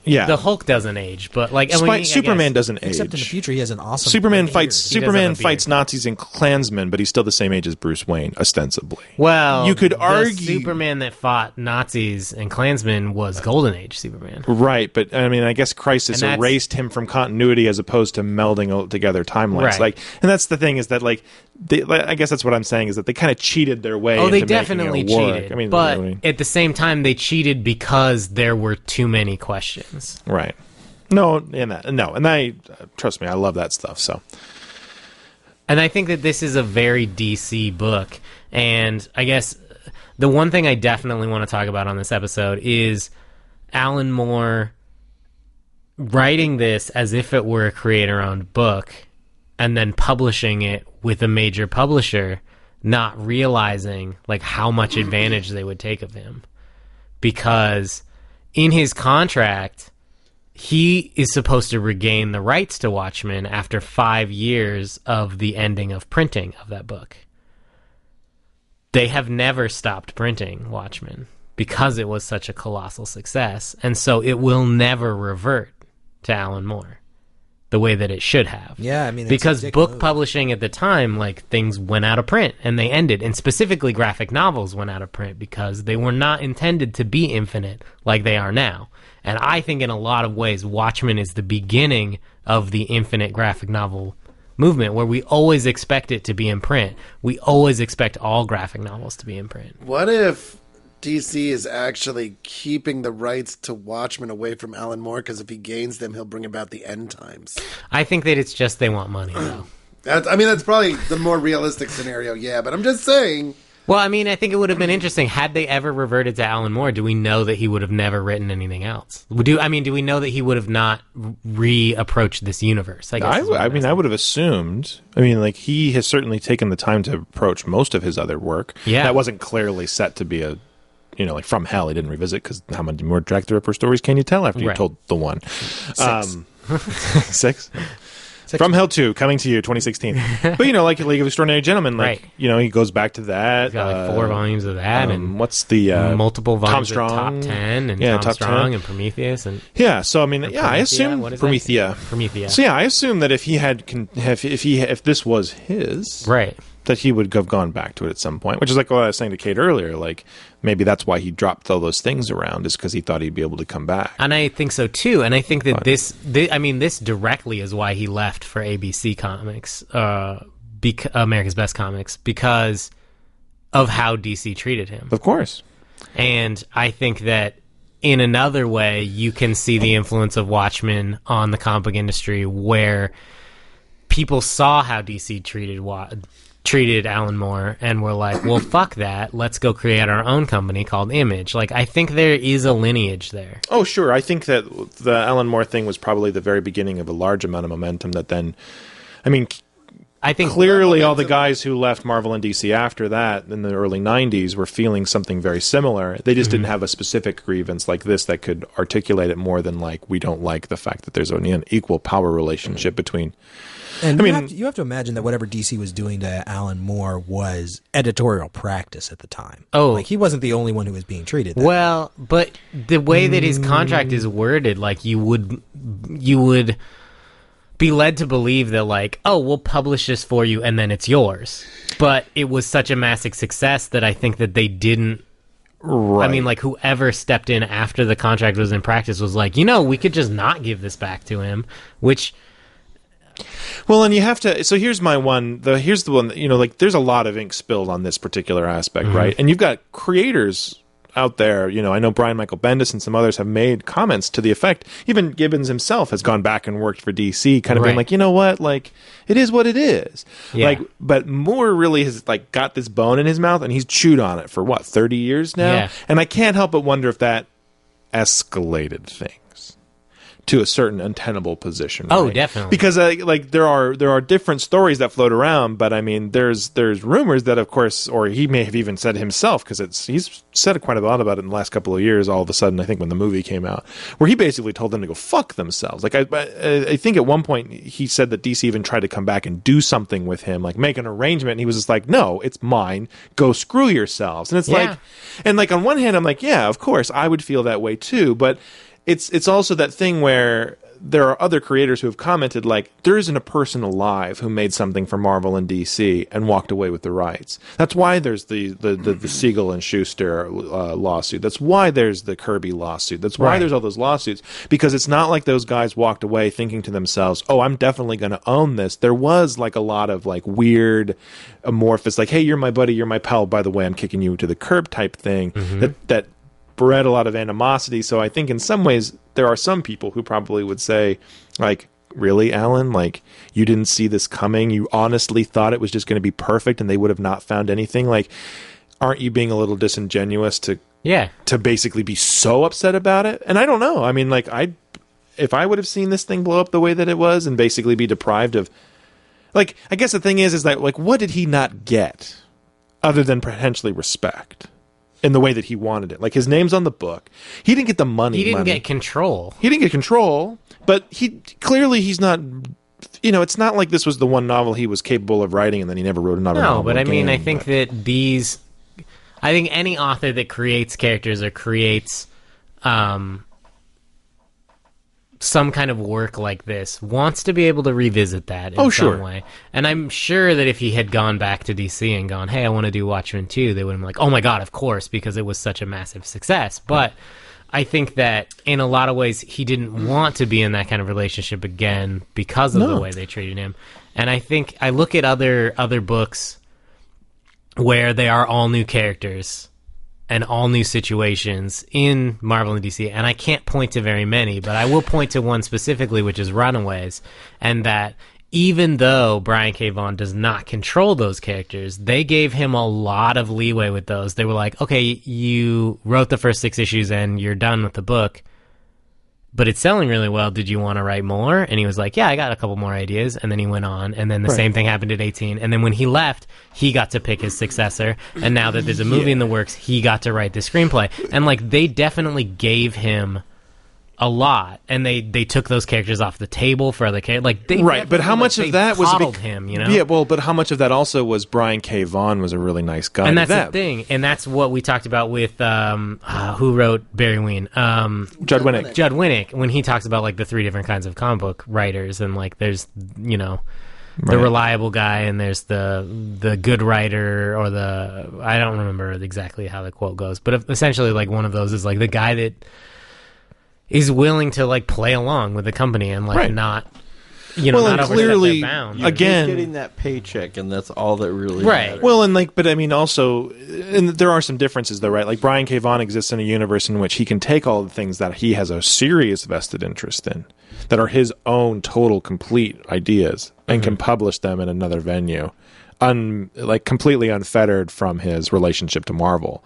Yeah, the Hulk doesn't age, but like Superman doesn't age. Except in the future, he has an awesome. Superman fights Nazis and Klansmen, but he's still the same age as Bruce Wayne, ostensibly. Well, you could the argue Superman that fought Nazis and Klansmen was Golden Age Superman, right? But I mean, I guess Crisis erased him from continuity as opposed to melding together timelines. Right. Like, and that's the thing is that like, I guess that's what I'm saying is that they kind of cheated their way. Oh, they into definitely making it work. cheated. I mean, but at the same time, they cheated because there were too many questions. Right. And I trust me, I love that stuff. So, and I think that this is a very DC book, and I guess the one thing I definitely want to talk about on this episode is Alan Moore writing this as if it were a creator-owned book, and then publishing it with a major publisher, not realizing like how much advantage they would take of him, because in his contract, he is supposed to regain the rights to Watchmen after 5 years of the ending of printing of that book. They have never stopped printing Watchmen because it was such a colossal success, and so it will never revert to Alan Moore the way that it should have. Yeah, I mean, because book publishing at the time, like, things went out of print and they ended, and specifically graphic novels went out of print because they were not intended to be infinite like they are now. And I think in a lot of ways, Watchmen is the beginning of the infinite graphic novel movement, where we always expect it to be in print. We always expect all graphic novels to be in print. What if DC is actually keeping the rights to Watchmen away from Alan Moore, because if he gains them, he'll bring about the end times? I think that it's just they want money, though. That's probably the more realistic scenario, yeah, but I'm just saying. Well, I mean, I think it would have been interesting. Had they ever reverted to Alan Moore, do we know that he would have never written anything else? Do we know that he would have not reapproached this universe? I would have assumed. I mean, like, he has certainly taken the time to approach most of his other work. Yeah. That wasn't clearly set to be a, like From Hell, he didn't revisit, because how many more Jack the Ripper stories can you tell after you told the one? 6. 6? From Hell 2, coming to you, 2016. But, like League of Extraordinary Gentlemen, Right. He goes back to that. He's got like 4 volumes of that, and what's the multiple volumes Tom of Strong? Top 10, and Yeah, Tom Top Strong, 10. and Prometheus, and So I mean, I assume What is Promethea. that? Promethea. So I assume that if he had, if this was his, Right. that he would have gone back to it at some point. Which is like what I was saying to Kate earlier. Like maybe that's why he dropped all those things around, is because he thought he'd be able to come back. And I think so too. And I think that this directly is why he left for ABC Comics, America's Best Comics, because of how DC treated him. Of course. And I think that in another way, you can see the influence of Watchmen on the comic book industry, where people saw how DC treated Alan Moore and were like, well, fuck that. Let's go create our own company called Image. Like, I think there is a lineage there. Oh, sure. I think that the Alan Moore thing was probably the very beginning of a large amount of momentum that then, I think clearly all the guys who left Marvel and DC after that in the early 90s were feeling something very similar. They just didn't have a specific grievance like this that could articulate it more than like, we don't like the fact that there's an equal power relationship between... And you have to imagine that whatever DC was doing to Alan Moore was editorial practice at the time. Oh. Like, he wasn't the only one who was being treated that way. Well, but the way that his contract is worded, like, you would be led to believe that, like, oh, we'll publish this for you and then it's yours. But it was such a massive success that I think that they didn't. Right. I mean, like, whoever stepped in after the contract was in practice was like, we could just not give this back to him, which... Well, and you have to. So here's my one. Here's the one. Like there's a lot of ink spilled on this particular aspect, right? And you've got creators out there. I know Brian Michael Bendis and some others have made comments to the effect. Even Gibbons himself has gone back and worked for DC, kind of being like, you know what, like it is what it is. Yeah. Like, but Moore really has like got this bone in his mouth, and he's chewed on it for 30 years now. Yeah. And I can't help but wonder if that escalated things to a certain untenable position. Oh, right? definitely. Because like there are different stories that float around, but I mean there's rumors that, of course, or he may have even said himself, because he's said quite a lot about it in the last couple of years. All of a sudden, I think when the movie came out, where he basically told them to go fuck themselves. Like I think at one point he said that DC even tried to come back and do something with him, like make an arrangement, and he was just like, no, it's mine, go screw yourselves. And it's like, and like on one hand I'm like, yeah, of course I would feel that way too, but it's also that thing where there are other creators who have commented, like, there isn't a person alive who made something for Marvel and DC and walked away with the rights. That's why there's the Siegel and Schuster lawsuit. That's why there's the Kirby lawsuit. That's why there's all those lawsuits, because it's not like those guys walked away thinking to themselves, oh, I'm definitely going to own this. There was like a lot of like weird amorphous, like, hey, you're my buddy, you're my pal, by the way, I'm kicking you to the curb type thing that bred a lot of animosity. So I think in some ways there are some people who probably would say, like, really, Alan? Like, you didn't see this coming? You honestly thought it was just going to be perfect and they would have not found anything? Like, aren't you being a little disingenuous to basically be so upset about it? And I don't know. I mean, like, if I would have seen this thing blow up the way that it was and basically be deprived of, like, I guess the thing is that, like, what did he not get other than potentially respect in the way that he wanted it? Like, his name's on the book. He didn't get the money. He didn't get control. He didn't get control, but he's not, it's not like this was the one novel he was capable of writing and then he never wrote another novel. No, but I mean, again. I think that I think any author that creates characters or creates some kind of work like this wants to be able to revisit that in some way. And I'm sure that if he had gone back to DC and gone, hey, I want to do Watchmen 2, they would have been like, oh my God, of course, because it was such a massive success. But I think that in a lot of ways he didn't want to be in that kind of relationship again because of the way they treated him. And I think I look at other books where they are all new characters and all new situations in Marvel and DC, and I can't point to very many, but I will point to one specifically, which is Runaways, and that even though Brian K. Vaughan does not control those characters, they gave him a lot of leeway with those. They were like, okay, you wrote the first 6 issues and you're done with the book, but it's selling really well. Did you want to write more? And he was like, yeah, I got a couple more ideas. And then he went on. And then the same thing happened at 18. And then when he left, he got to pick his successor. And now that there's a movie in the works, he got to write the screenplay. And, like, they definitely gave him a lot, and they took those characters off the table for other characters. Like they right, but how much of that was him? You know, yeah. Well, but how much of that also was Brian K. Vaughan was a really nice guy, and that's the thing, and that's what we talked about with who wrote Barry Ween, Judd Winnick. Judd Winnick, when he talks about like the 3 different kinds of comic book writers, and like there's the reliable guy, and there's the good writer, or I don't remember exactly how the quote goes, but essentially like one of those is like the guy that is willing to like play along with the company and like not not clearly bound. Again, getting that paycheck, and that's all that really right matters. Well, and like, but I mean, also, and there are some differences though, right? Like Brian K. Vaughan exists in a universe in which he can take all the things that he has a serious vested interest in, that are his own total complete ideas, and can publish them in another venue, like completely unfettered from his relationship to Marvel,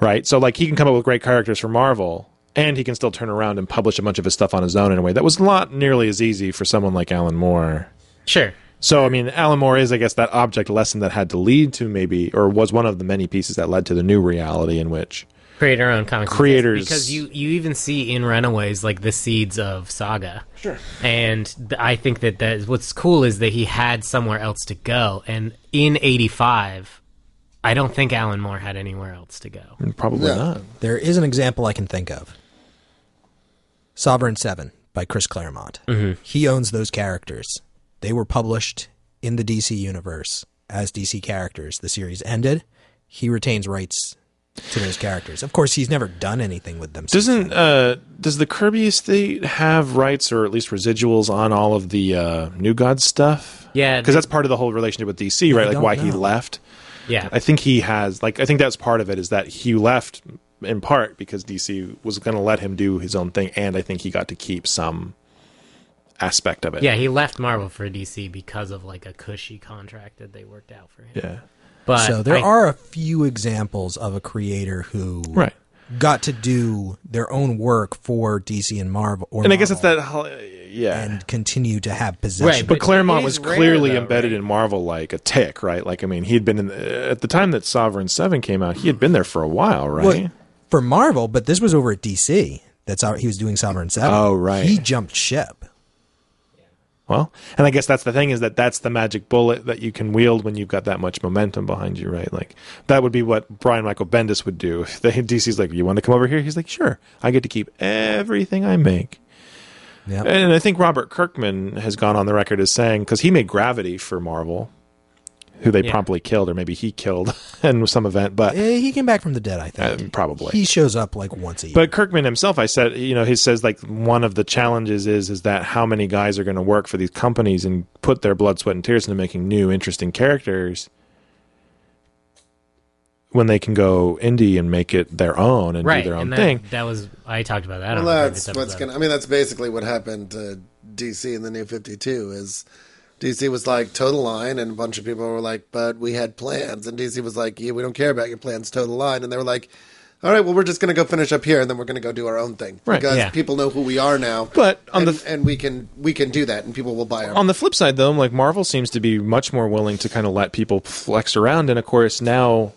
right? So like he can come up with great characters for Marvel, and he can still turn around and publish a bunch of his stuff on his own in a way that was not nearly as easy for someone like Alan Moore. Sure. So, I mean, Alan Moore is, I guess, that object lesson that had to lead to maybe, or was one of the many pieces that led to the new reality in which create our own comics. Creators. Because you even see in Runaways like the seeds of Saga. Sure. And I think that what's cool is that he had somewhere else to go. And in 85, I don't think Alan Moore had anywhere else to go. Probably not. There is an example I can think of. Sovereign 7 by Chris Claremont. Mm-hmm. He owns those characters. They were published in the DC universe as DC characters. The series ended. He retains rights to those characters. Of course, he's never done anything with them. Does the Kirby estate have rights or at least residuals on all of the New Gods stuff? Yeah. Because that's part of the whole relationship with DC, right? Like why he left. Yeah. I think he has, like, I think that's part of it, is that he left in part because DC was going to let him do his own thing, and I think he got to keep some aspect of it. Yeah, he left Marvel for DC because of like a cushy contract that they worked out for him. Yeah. But so there are a few examples of a creator who got to do their own work for DC and Marvel. And I guess it's that, and continue to have possession. Right, But Claremont was clearly though, embedded in Marvel like a tick, right? Like, I mean, he'd been at the time that Sovereign 7 came out, he had been there for a while, right? Well, for Marvel, but this was over at DC. That's how he was doing Sovereign 7. Oh, right. He jumped ship. Well, and I guess that's the thing, is that's the magic bullet that you can wield when you've got that much momentum behind you, right? Like, that would be what Brian Michael Bendis would do. If DC's like, you want to come over here? He's like, sure. I get to keep everything I make. Yep. And I think Robert Kirkman has gone on the record as saying, because he made Gravity for Marvel, who they promptly killed, or maybe he killed in some event, but He came back from the dead, I think. probably. He shows up like once a year. But Kirkman himself, I said, he says like one of the challenges is that how many guys are going to work for these companies and put their blood, sweat, and tears into making new, interesting characters when they can go indie and make it their own and do their own thing. That was, I talked about that. Well, that's basically what happened to DC in the New 52 is DC was like, toe the line, and a bunch of people were like, but we had plans. And DC was like, yeah, we don't care about your plans, toe the line. And they were like, all right, well, we're just going to go finish up here, and then we're going to go do our own thing. Right, because people know who we are now. But and we can do that, and people will buy our On the flip side, though, like Marvel seems to be much more willing to kind of let people flex around. And, of course, now,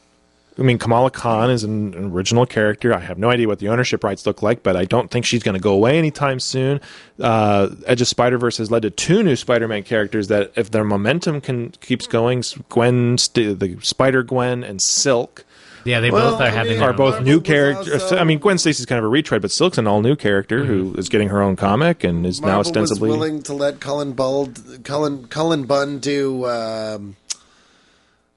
I mean, Kamala Khan is an original character. I have no idea what the ownership rights look like, but I don't think she's going to go away anytime soon. Edge of Spider-Verse has led to 2 new Spider-Man characters that, if their momentum keeps going, the Spider-Gwen and Silk. Yeah, they both are both new characters. Also, I mean, Gwen Stacy's kind of a retread, but Silk's an all-new character who is getting her own comic and is now ostensibly... was willing to let Cullen Bunn do...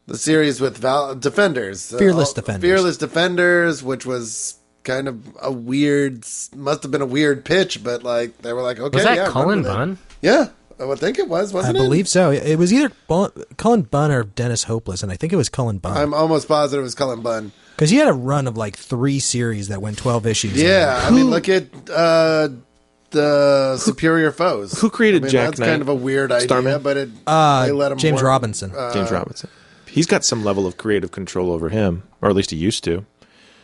the series with Defenders. Fearless Defenders. Fearless Defenders, which was kind of must have been a weird pitch, but like they were like, okay. Was that Cullen Bunn? Yeah, I would think it was, wasn't it? I believe so. It was either Cullen Bunn or Dennis Hopeless, and I think it was Cullen Bunn. I'm almost positive it was Cullen Bunn. Because he had a run of like 3 series that went 12 issues. Yeah, I mean, look at the Superior Foes. Who created Jack That's Knight? kind of a weird idea, Starman? but they let him James work. Robinson. James Robinson. He's got some level of creative control over him, or at least he used to.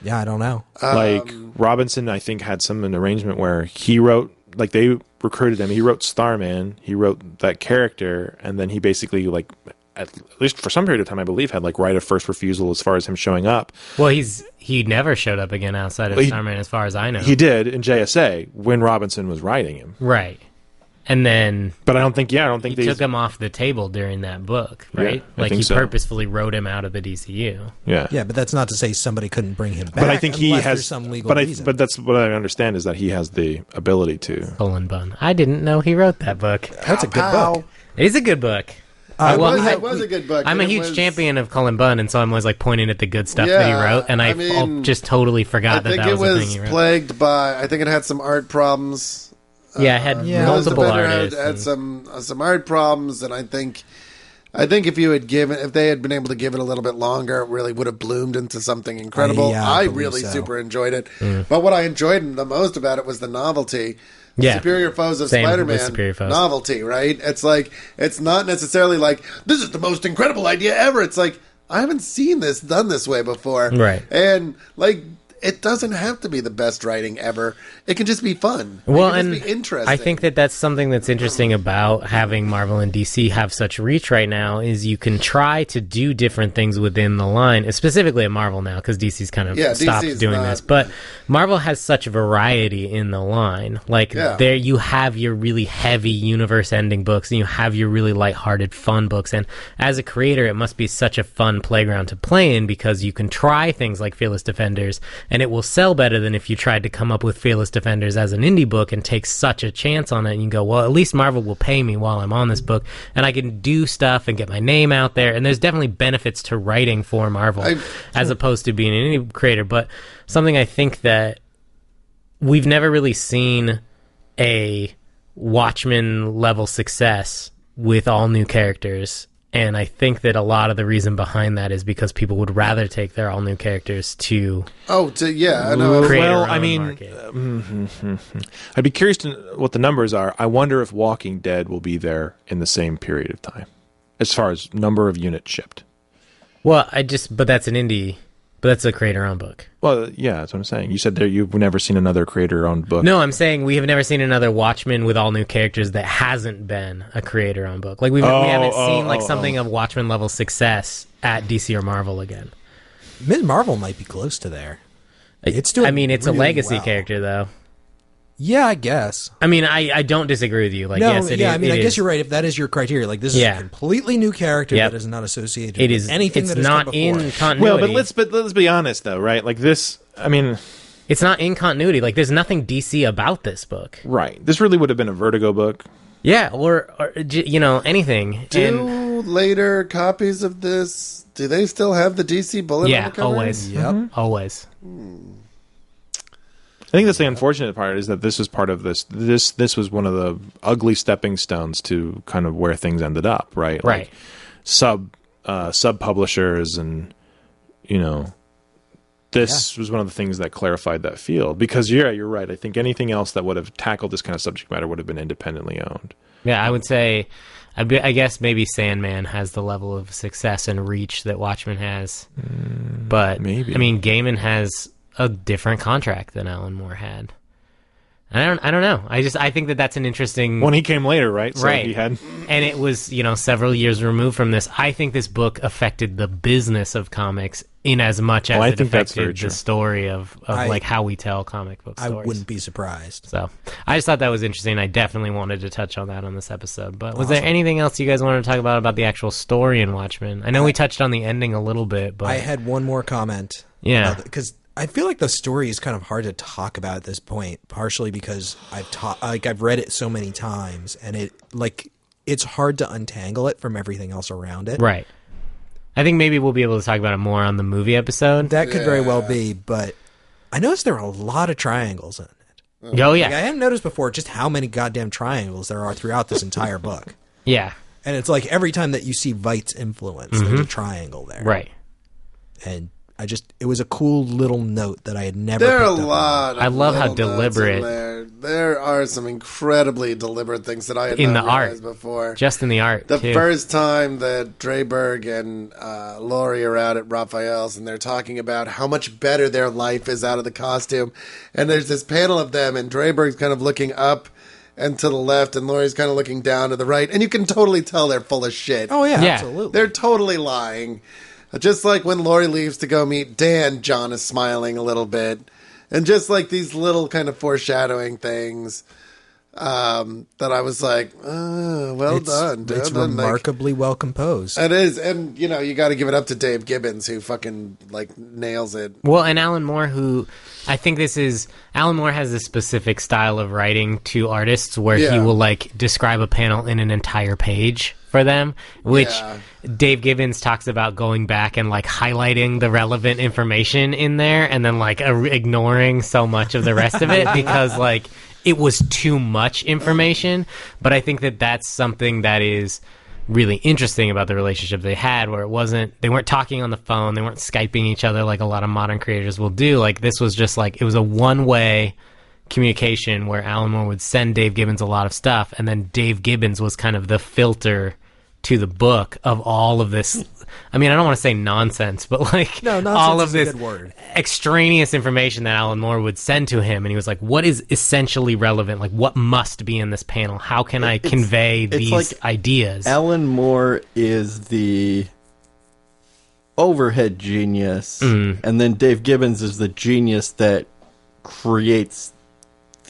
Yeah, I don't know. Like Robinson, I think, had an arrangement where he wrote, like they recruited him. He wrote Starman. He wrote that character, and then he basically like at least for some period of time, I believe, had like right of first refusal as far as him showing up. Well, he never showed up again outside of Starman, as far as I know. He did in JSA when Robinson was writing him. Right. And then, but I don't think he took him off the table during that book, right? Yeah, like he purposefully wrote him out of the DCU. Yeah, yeah, but that's not to say somebody couldn't bring him back. But I think he has some legal reason. But that's what I understand is that he has the ability to. Cullen Bunn. I didn't know he wrote that book. That's a good book. It is a good book. It was a good book. I'm a huge champion of Cullen Bunn, and so I'm always like pointing at the good stuff that he wrote, and I just totally forgot that was the thing he wrote. Plagued by. I think it had some art problems. Yeah, it had multiple artists. Had some art problems, and I think if they had been able to give it a little bit longer, it really would have bloomed into something incredible. I really super enjoyed it. But what I enjoyed the most about it was the novelty. Superior Foes of Spider-Man novelty, right? It's like, it's not necessarily like, this is the most incredible idea ever. It's like, I haven't seen this done this way before. Right. And like, it doesn't have to be the best writing ever. It can just be fun. Well, and be interesting. I think that's something that's interesting about having Marvel and DC have such reach right now is you can try to do different things within the line, specifically at Marvel now, because DC's kind of stopped doing this. But Marvel has such variety in the line. Like, there you have your really heavy universe-ending books, and you have your really lighthearted, fun books. And as a creator, it must be such a fun playground to play in because you can try things like Fearless Defenders, and it will sell better than if you tried to come up with Fearless Defenders as an indie book and take such a chance on it. And you go, well, at least Marvel will pay me while I'm on this book, and I can do stuff and get my name out there. And there's definitely benefits to writing for Marvel as opposed to being an indie creator. But something I think that we've never really seen a Watchmen level success with all new characters. And I think that a lot of the reason behind that is because people would rather take their all new characters to create I'd be curious to know what the numbers are. I wonder if Walking Dead will be there in the same period of time, as far as number of units shipped. Well, but that's an indie. But that's a creator-owned book. Well, yeah, that's what I'm saying. You said you've never seen another creator-owned book. No, I'm saying we have never seen another Watchmen with all new characters that hasn't been a creator-owned book. Like we haven't seen something of Watchmen-level success at DC or Marvel again. Ms. Marvel might be close to there. It's doing. I mean, it's really a legacy well. character, though. Yeah, I guess. I mean, I don't disagree with you. Like, no, yes, it is. I mean, I guess you're right. If that is your criteria, like this is a completely new character that is not associated with anything that has come before. It's not in continuity. Well, but let's be honest though, right? Like this, I mean, it's not in continuity. Like, there's nothing DC about this book. Right. This really would have been a Vertigo book. Yeah, or anything. Later copies of this, do they still have the DC bullet on the cover? Always. Yep. Always. I think that's the unfortunate part is that this is part of this. This was one of the ugly stepping stones to kind of where things ended up, right? Right. Like sub publishers, and this was one of the things that clarified that field. Because you're right. I think anything else that would have tackled this kind of subject matter would have been independently owned. Yeah, I would say, I guess maybe Sandman has the level of success and reach that Watchmen has, but maybe. I mean, Gaiman has a different contract than Alan Moore had. I don't know. I think that's an interesting... When he came later, right? So right. He had... And it was, several years removed from this. I think this book affected the business of comics in as much as it affected the story of like how we tell comic book stories. I wouldn't be surprised. So I just thought that was interesting. I definitely wanted to touch on that on this episode. But was there anything else you guys wanted to talk about the actual story in Watchmen? I know we touched on the ending a little bit, but... I had one more comment. Yeah. Because I feel like the story is kind of hard to talk about at this point, partially because I've read it so many times, and it's hard to untangle it from everything else around it. Right. I think maybe we'll be able to talk about it more on the movie episode. That could very well be, but I noticed there are a lot of triangles in it. Oh, yeah. I hadn't noticed before just how many goddamn triangles there are throughout this entire book. Yeah. And it's like every time that you see Veight's influence, there's a triangle there. Right. And it was a cool little note that I had never picked up on. There are a lot of I love how deliberate. There are some incredibly deliberate things that I had in not the realized art before. Just in the art, The too. first time that Dreyberg and Laurie are out at Raphael's, and they're talking about how much better their life is out of the costume, and there's this panel of them, and Dreyberg's kind of looking up and to the left, and Laurie's kind of looking down to the right, and you can totally tell they're full of shit. Oh yeah, Yeah. absolutely. They're totally lying. Just like when Laurie leaves to go meet Dan, John is smiling a little bit. And just like these little kind of foreshadowing things that I was like, oh, well done. Dude. It's remarkably well composed. It is. And, you know, you got to give it up to Dave Gibbons, who fucking, like, nails it. Well, and Alan Moore, who I think Alan Moore has a specific style of writing to artists where he will, like, describe a panel in an entire page for them, which Dave Gibbons talks about going back and, like, highlighting the relevant information in there and then, like, ignoring so much of the rest of it because, like, it was too much information. But I think that that's something that is really interesting about the relationship they had, where they weren't talking on the phone, they weren't Skyping each other like a lot of modern creators will do. Like, this was just like, it was a one-way communication where Alan Moore would send Dave Gibbons a lot of stuff, and then Dave Gibbons was kind of the filter to the book of all of this. I mean, I don't want to say nonsense, but like all of this extraneous information that Alan Moore would send to him, and he was like, what is essentially relevant? Like, what must be in this panel? How can I convey these like ideas? Alan Moore is the overhead genius, and then Dave Gibbons is the genius that creates.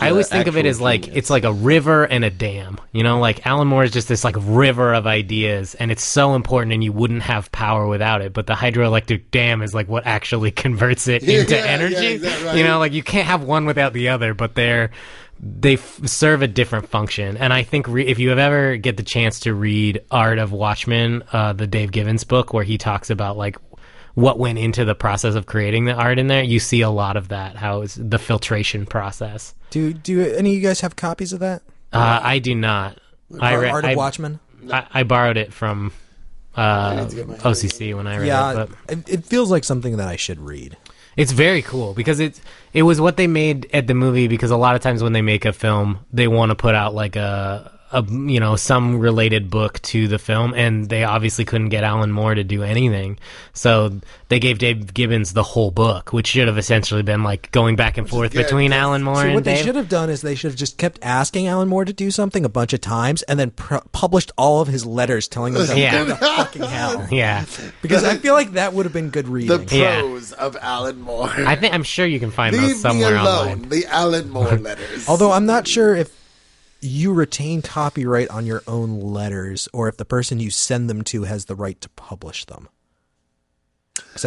I always think of it as like, it's like a river and a dam, you know, like Alan Moore is just this like river of ideas, and it's so important, and you wouldn't have power without it. But the hydroelectric dam is like what actually converts it into energy. Yeah, exactly right. You know, like you can't have one without the other, but they serve a different function. And I think if you ever get the chance to read Art of Watchmen, the Dave Gibbons book, where he talks about like what went into the process of creating the art in there, you see a lot of that, how it's the filtration process. Do any of you guys have copies of that? I do not. Art of Watchmen? I borrowed it from OCC when I read it. But it feels like something that I should read. It's very cool because it was what they made at the movie, because a lot of times when they make a film, they want to put out like a some related book to the film, and they obviously couldn't get Alan Moore to do anything, so they gave Dave Gibbons the whole book, which should have essentially been like going back and forth between Alan Moore and what Dave. They should have done is they should have just kept asking Alan Moore to do something a bunch of times, and then published all of his letters telling them to go to fucking hell. Yeah, because I feel like that would have been good reading. The prose of Alan Moore. I'm sure you can find those somewhere online. The Alan Moore letters. Although I'm not sure if you retain copyright on your own letters, or if the person you send them to has the right to publish them.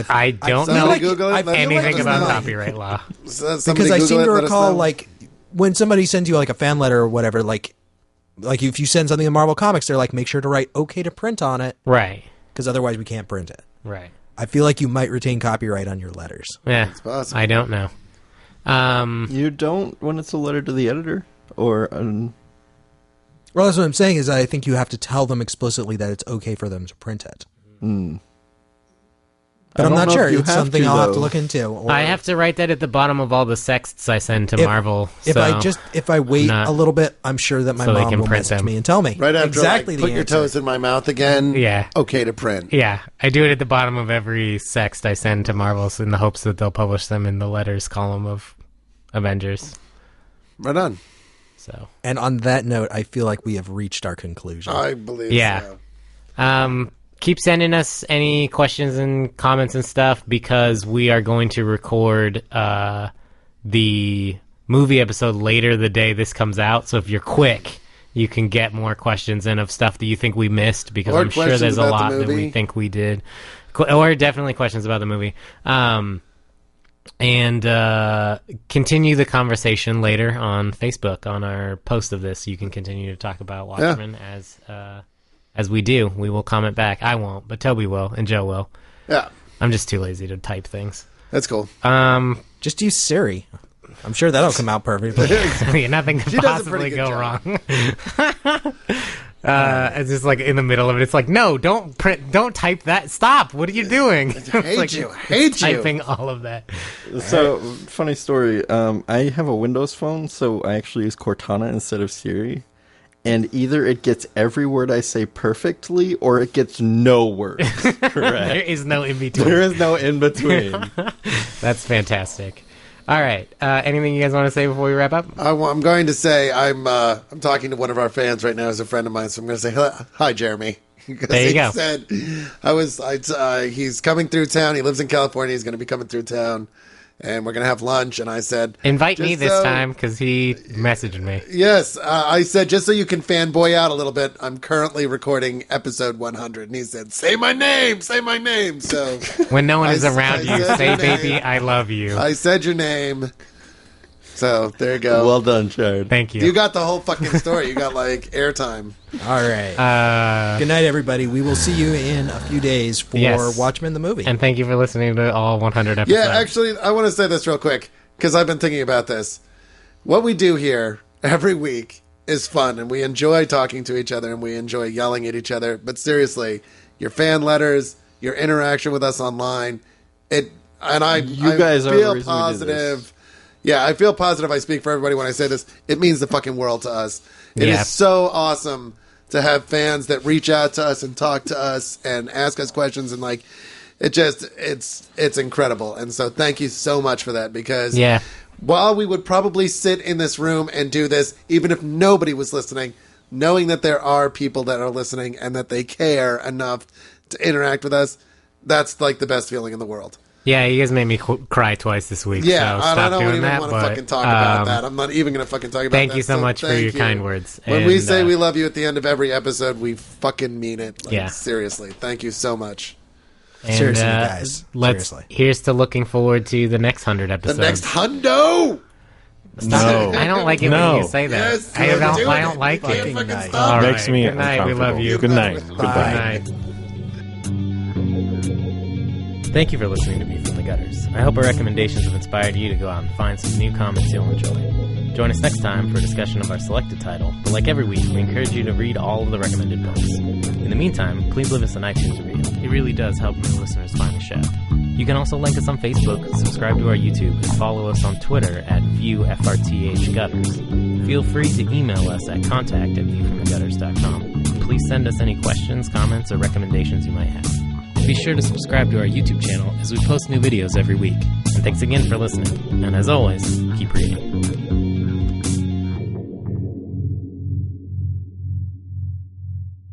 I don't know anything about copyright law. Because I seem to recall, like, when somebody sends you like a fan letter or whatever, like if you send something to Marvel Comics, they're like, make sure to write okay to print on it. Right. Because otherwise we can't print it. Right. I feel like you might retain copyright on your letters. Yeah. It's possible. I don't know. You don't when it's a letter to the editor? Or well, that's what I'm saying, is I think you have to tell them explicitly that it's okay for them to print it. But I'm not sure. It's something I'll have to look into. Or I have to write that at the bottom of all the sexts I send to Marvel. If I wait a little bit, I'm sure that my mom will message me and tell me right after, exactly like, put your toes in my mouth again. Yeah. Okay to print. Yeah, I do it at the bottom of every sext I send to Marvel in the hopes that they'll publish them in the letters column of Avengers. Right on. So. And on that note, I feel like we have reached our conclusion. I believe so. Keep sending us any questions and comments and stuff, because we are going to record the movie episode later the day this comes out. So if you're quick, you can get more questions in of stuff that you think we missed, because I'm sure there's a lot that we think we did. Or definitely questions about the movie. And continue the conversation later on Facebook on our post of this. You can continue to talk about Watchmen as we do. We will comment back. I won't, but Toby will and Joe will. Yeah. I'm just too lazy to type things. That's cool. Just use Siri. I'm sure that'll come out perfectly. Nothing can possibly go wrong. It's just like in the middle of it. It's like, no, don't type that. Stop. What are you doing? Hate you. Typing all of that. So, funny story. I have a Windows phone, so I actually use Cortana instead of Siri. And either it gets every word I say perfectly, or it gets no words correct. There is no in between. There is no in between. That's fantastic. All right. Anything you guys want to say before we wrap up? I'm going to say I'm talking to one of our fans right now, who's a friend of mine. So I'm going to say hi, Jeremy. There you go. Said he's coming through town. He lives in California. He's going to be coming through town, and we're going to have lunch. And I said, invite me this time, because he messaged me. Yes, I said, just so you can fanboy out a little bit, I'm currently recording episode 100. And he said, say my name. So when no one is around you, say, baby, I love you. I said your name. So there you go. Well done, Jared. Thank you. You got the whole fucking story. You got like airtime. All right. Good night, everybody. We will see you in a few days for Watchmen the movie. And thank you for listening to all 100 episodes. Yeah, actually, I want to say this real quick, because I've been thinking about this. What we do here every week is fun, and we enjoy talking to each other, and we enjoy yelling at each other. But seriously, your fan letters, your interaction with us online, I guys are the feel reason positive. we do this. Yeah, I feel positive. I speak for everybody when I say this. It means the fucking world to us. It is so awesome to have fans that reach out to us and talk to us and ask us questions, and like, it's incredible. And so thank you so much for that, because while we would probably sit in this room and do this, even if nobody was listening, knowing that there are people that are listening and that they care enough to interact with us, that's like the best feeling in the world. Yeah, you guys made me cry twice this week. Yeah, so I don't doing even that, want to fucking talk about that. I'm not even going to fucking talk about that. Thank you so much for your kind words. When we say we love you at the end of every episode, we fucking mean it. Like, yeah. Seriously. Thank you so much. And, seriously, guys. Seriously. Here's to looking forward to the next 100 episodes. The next hundo! No. I don't like it when you say that. Yes, I don't like it. All right. Makes me Good night. We love you. Good night. Goodbye. Thank you for listening to View from the Gutters. I hope our recommendations have inspired you to go out and find some new comics you'll enjoy. Join us next time for a discussion of our selected title, but like every week, we encourage you to read all of the recommended books. In the meantime, please leave us an iTunes review. It really does help new listeners find the show. You can also like us on Facebook, subscribe to our YouTube, and follow us on Twitter at ViewFRTHGutters. Feel free to email us at contact@viewfromthegutters.com. Please send us any questions, comments, or recommendations you might have. Be sure to subscribe to our YouTube channel as we post new videos every week. And thanks again for listening. And as always, keep reading.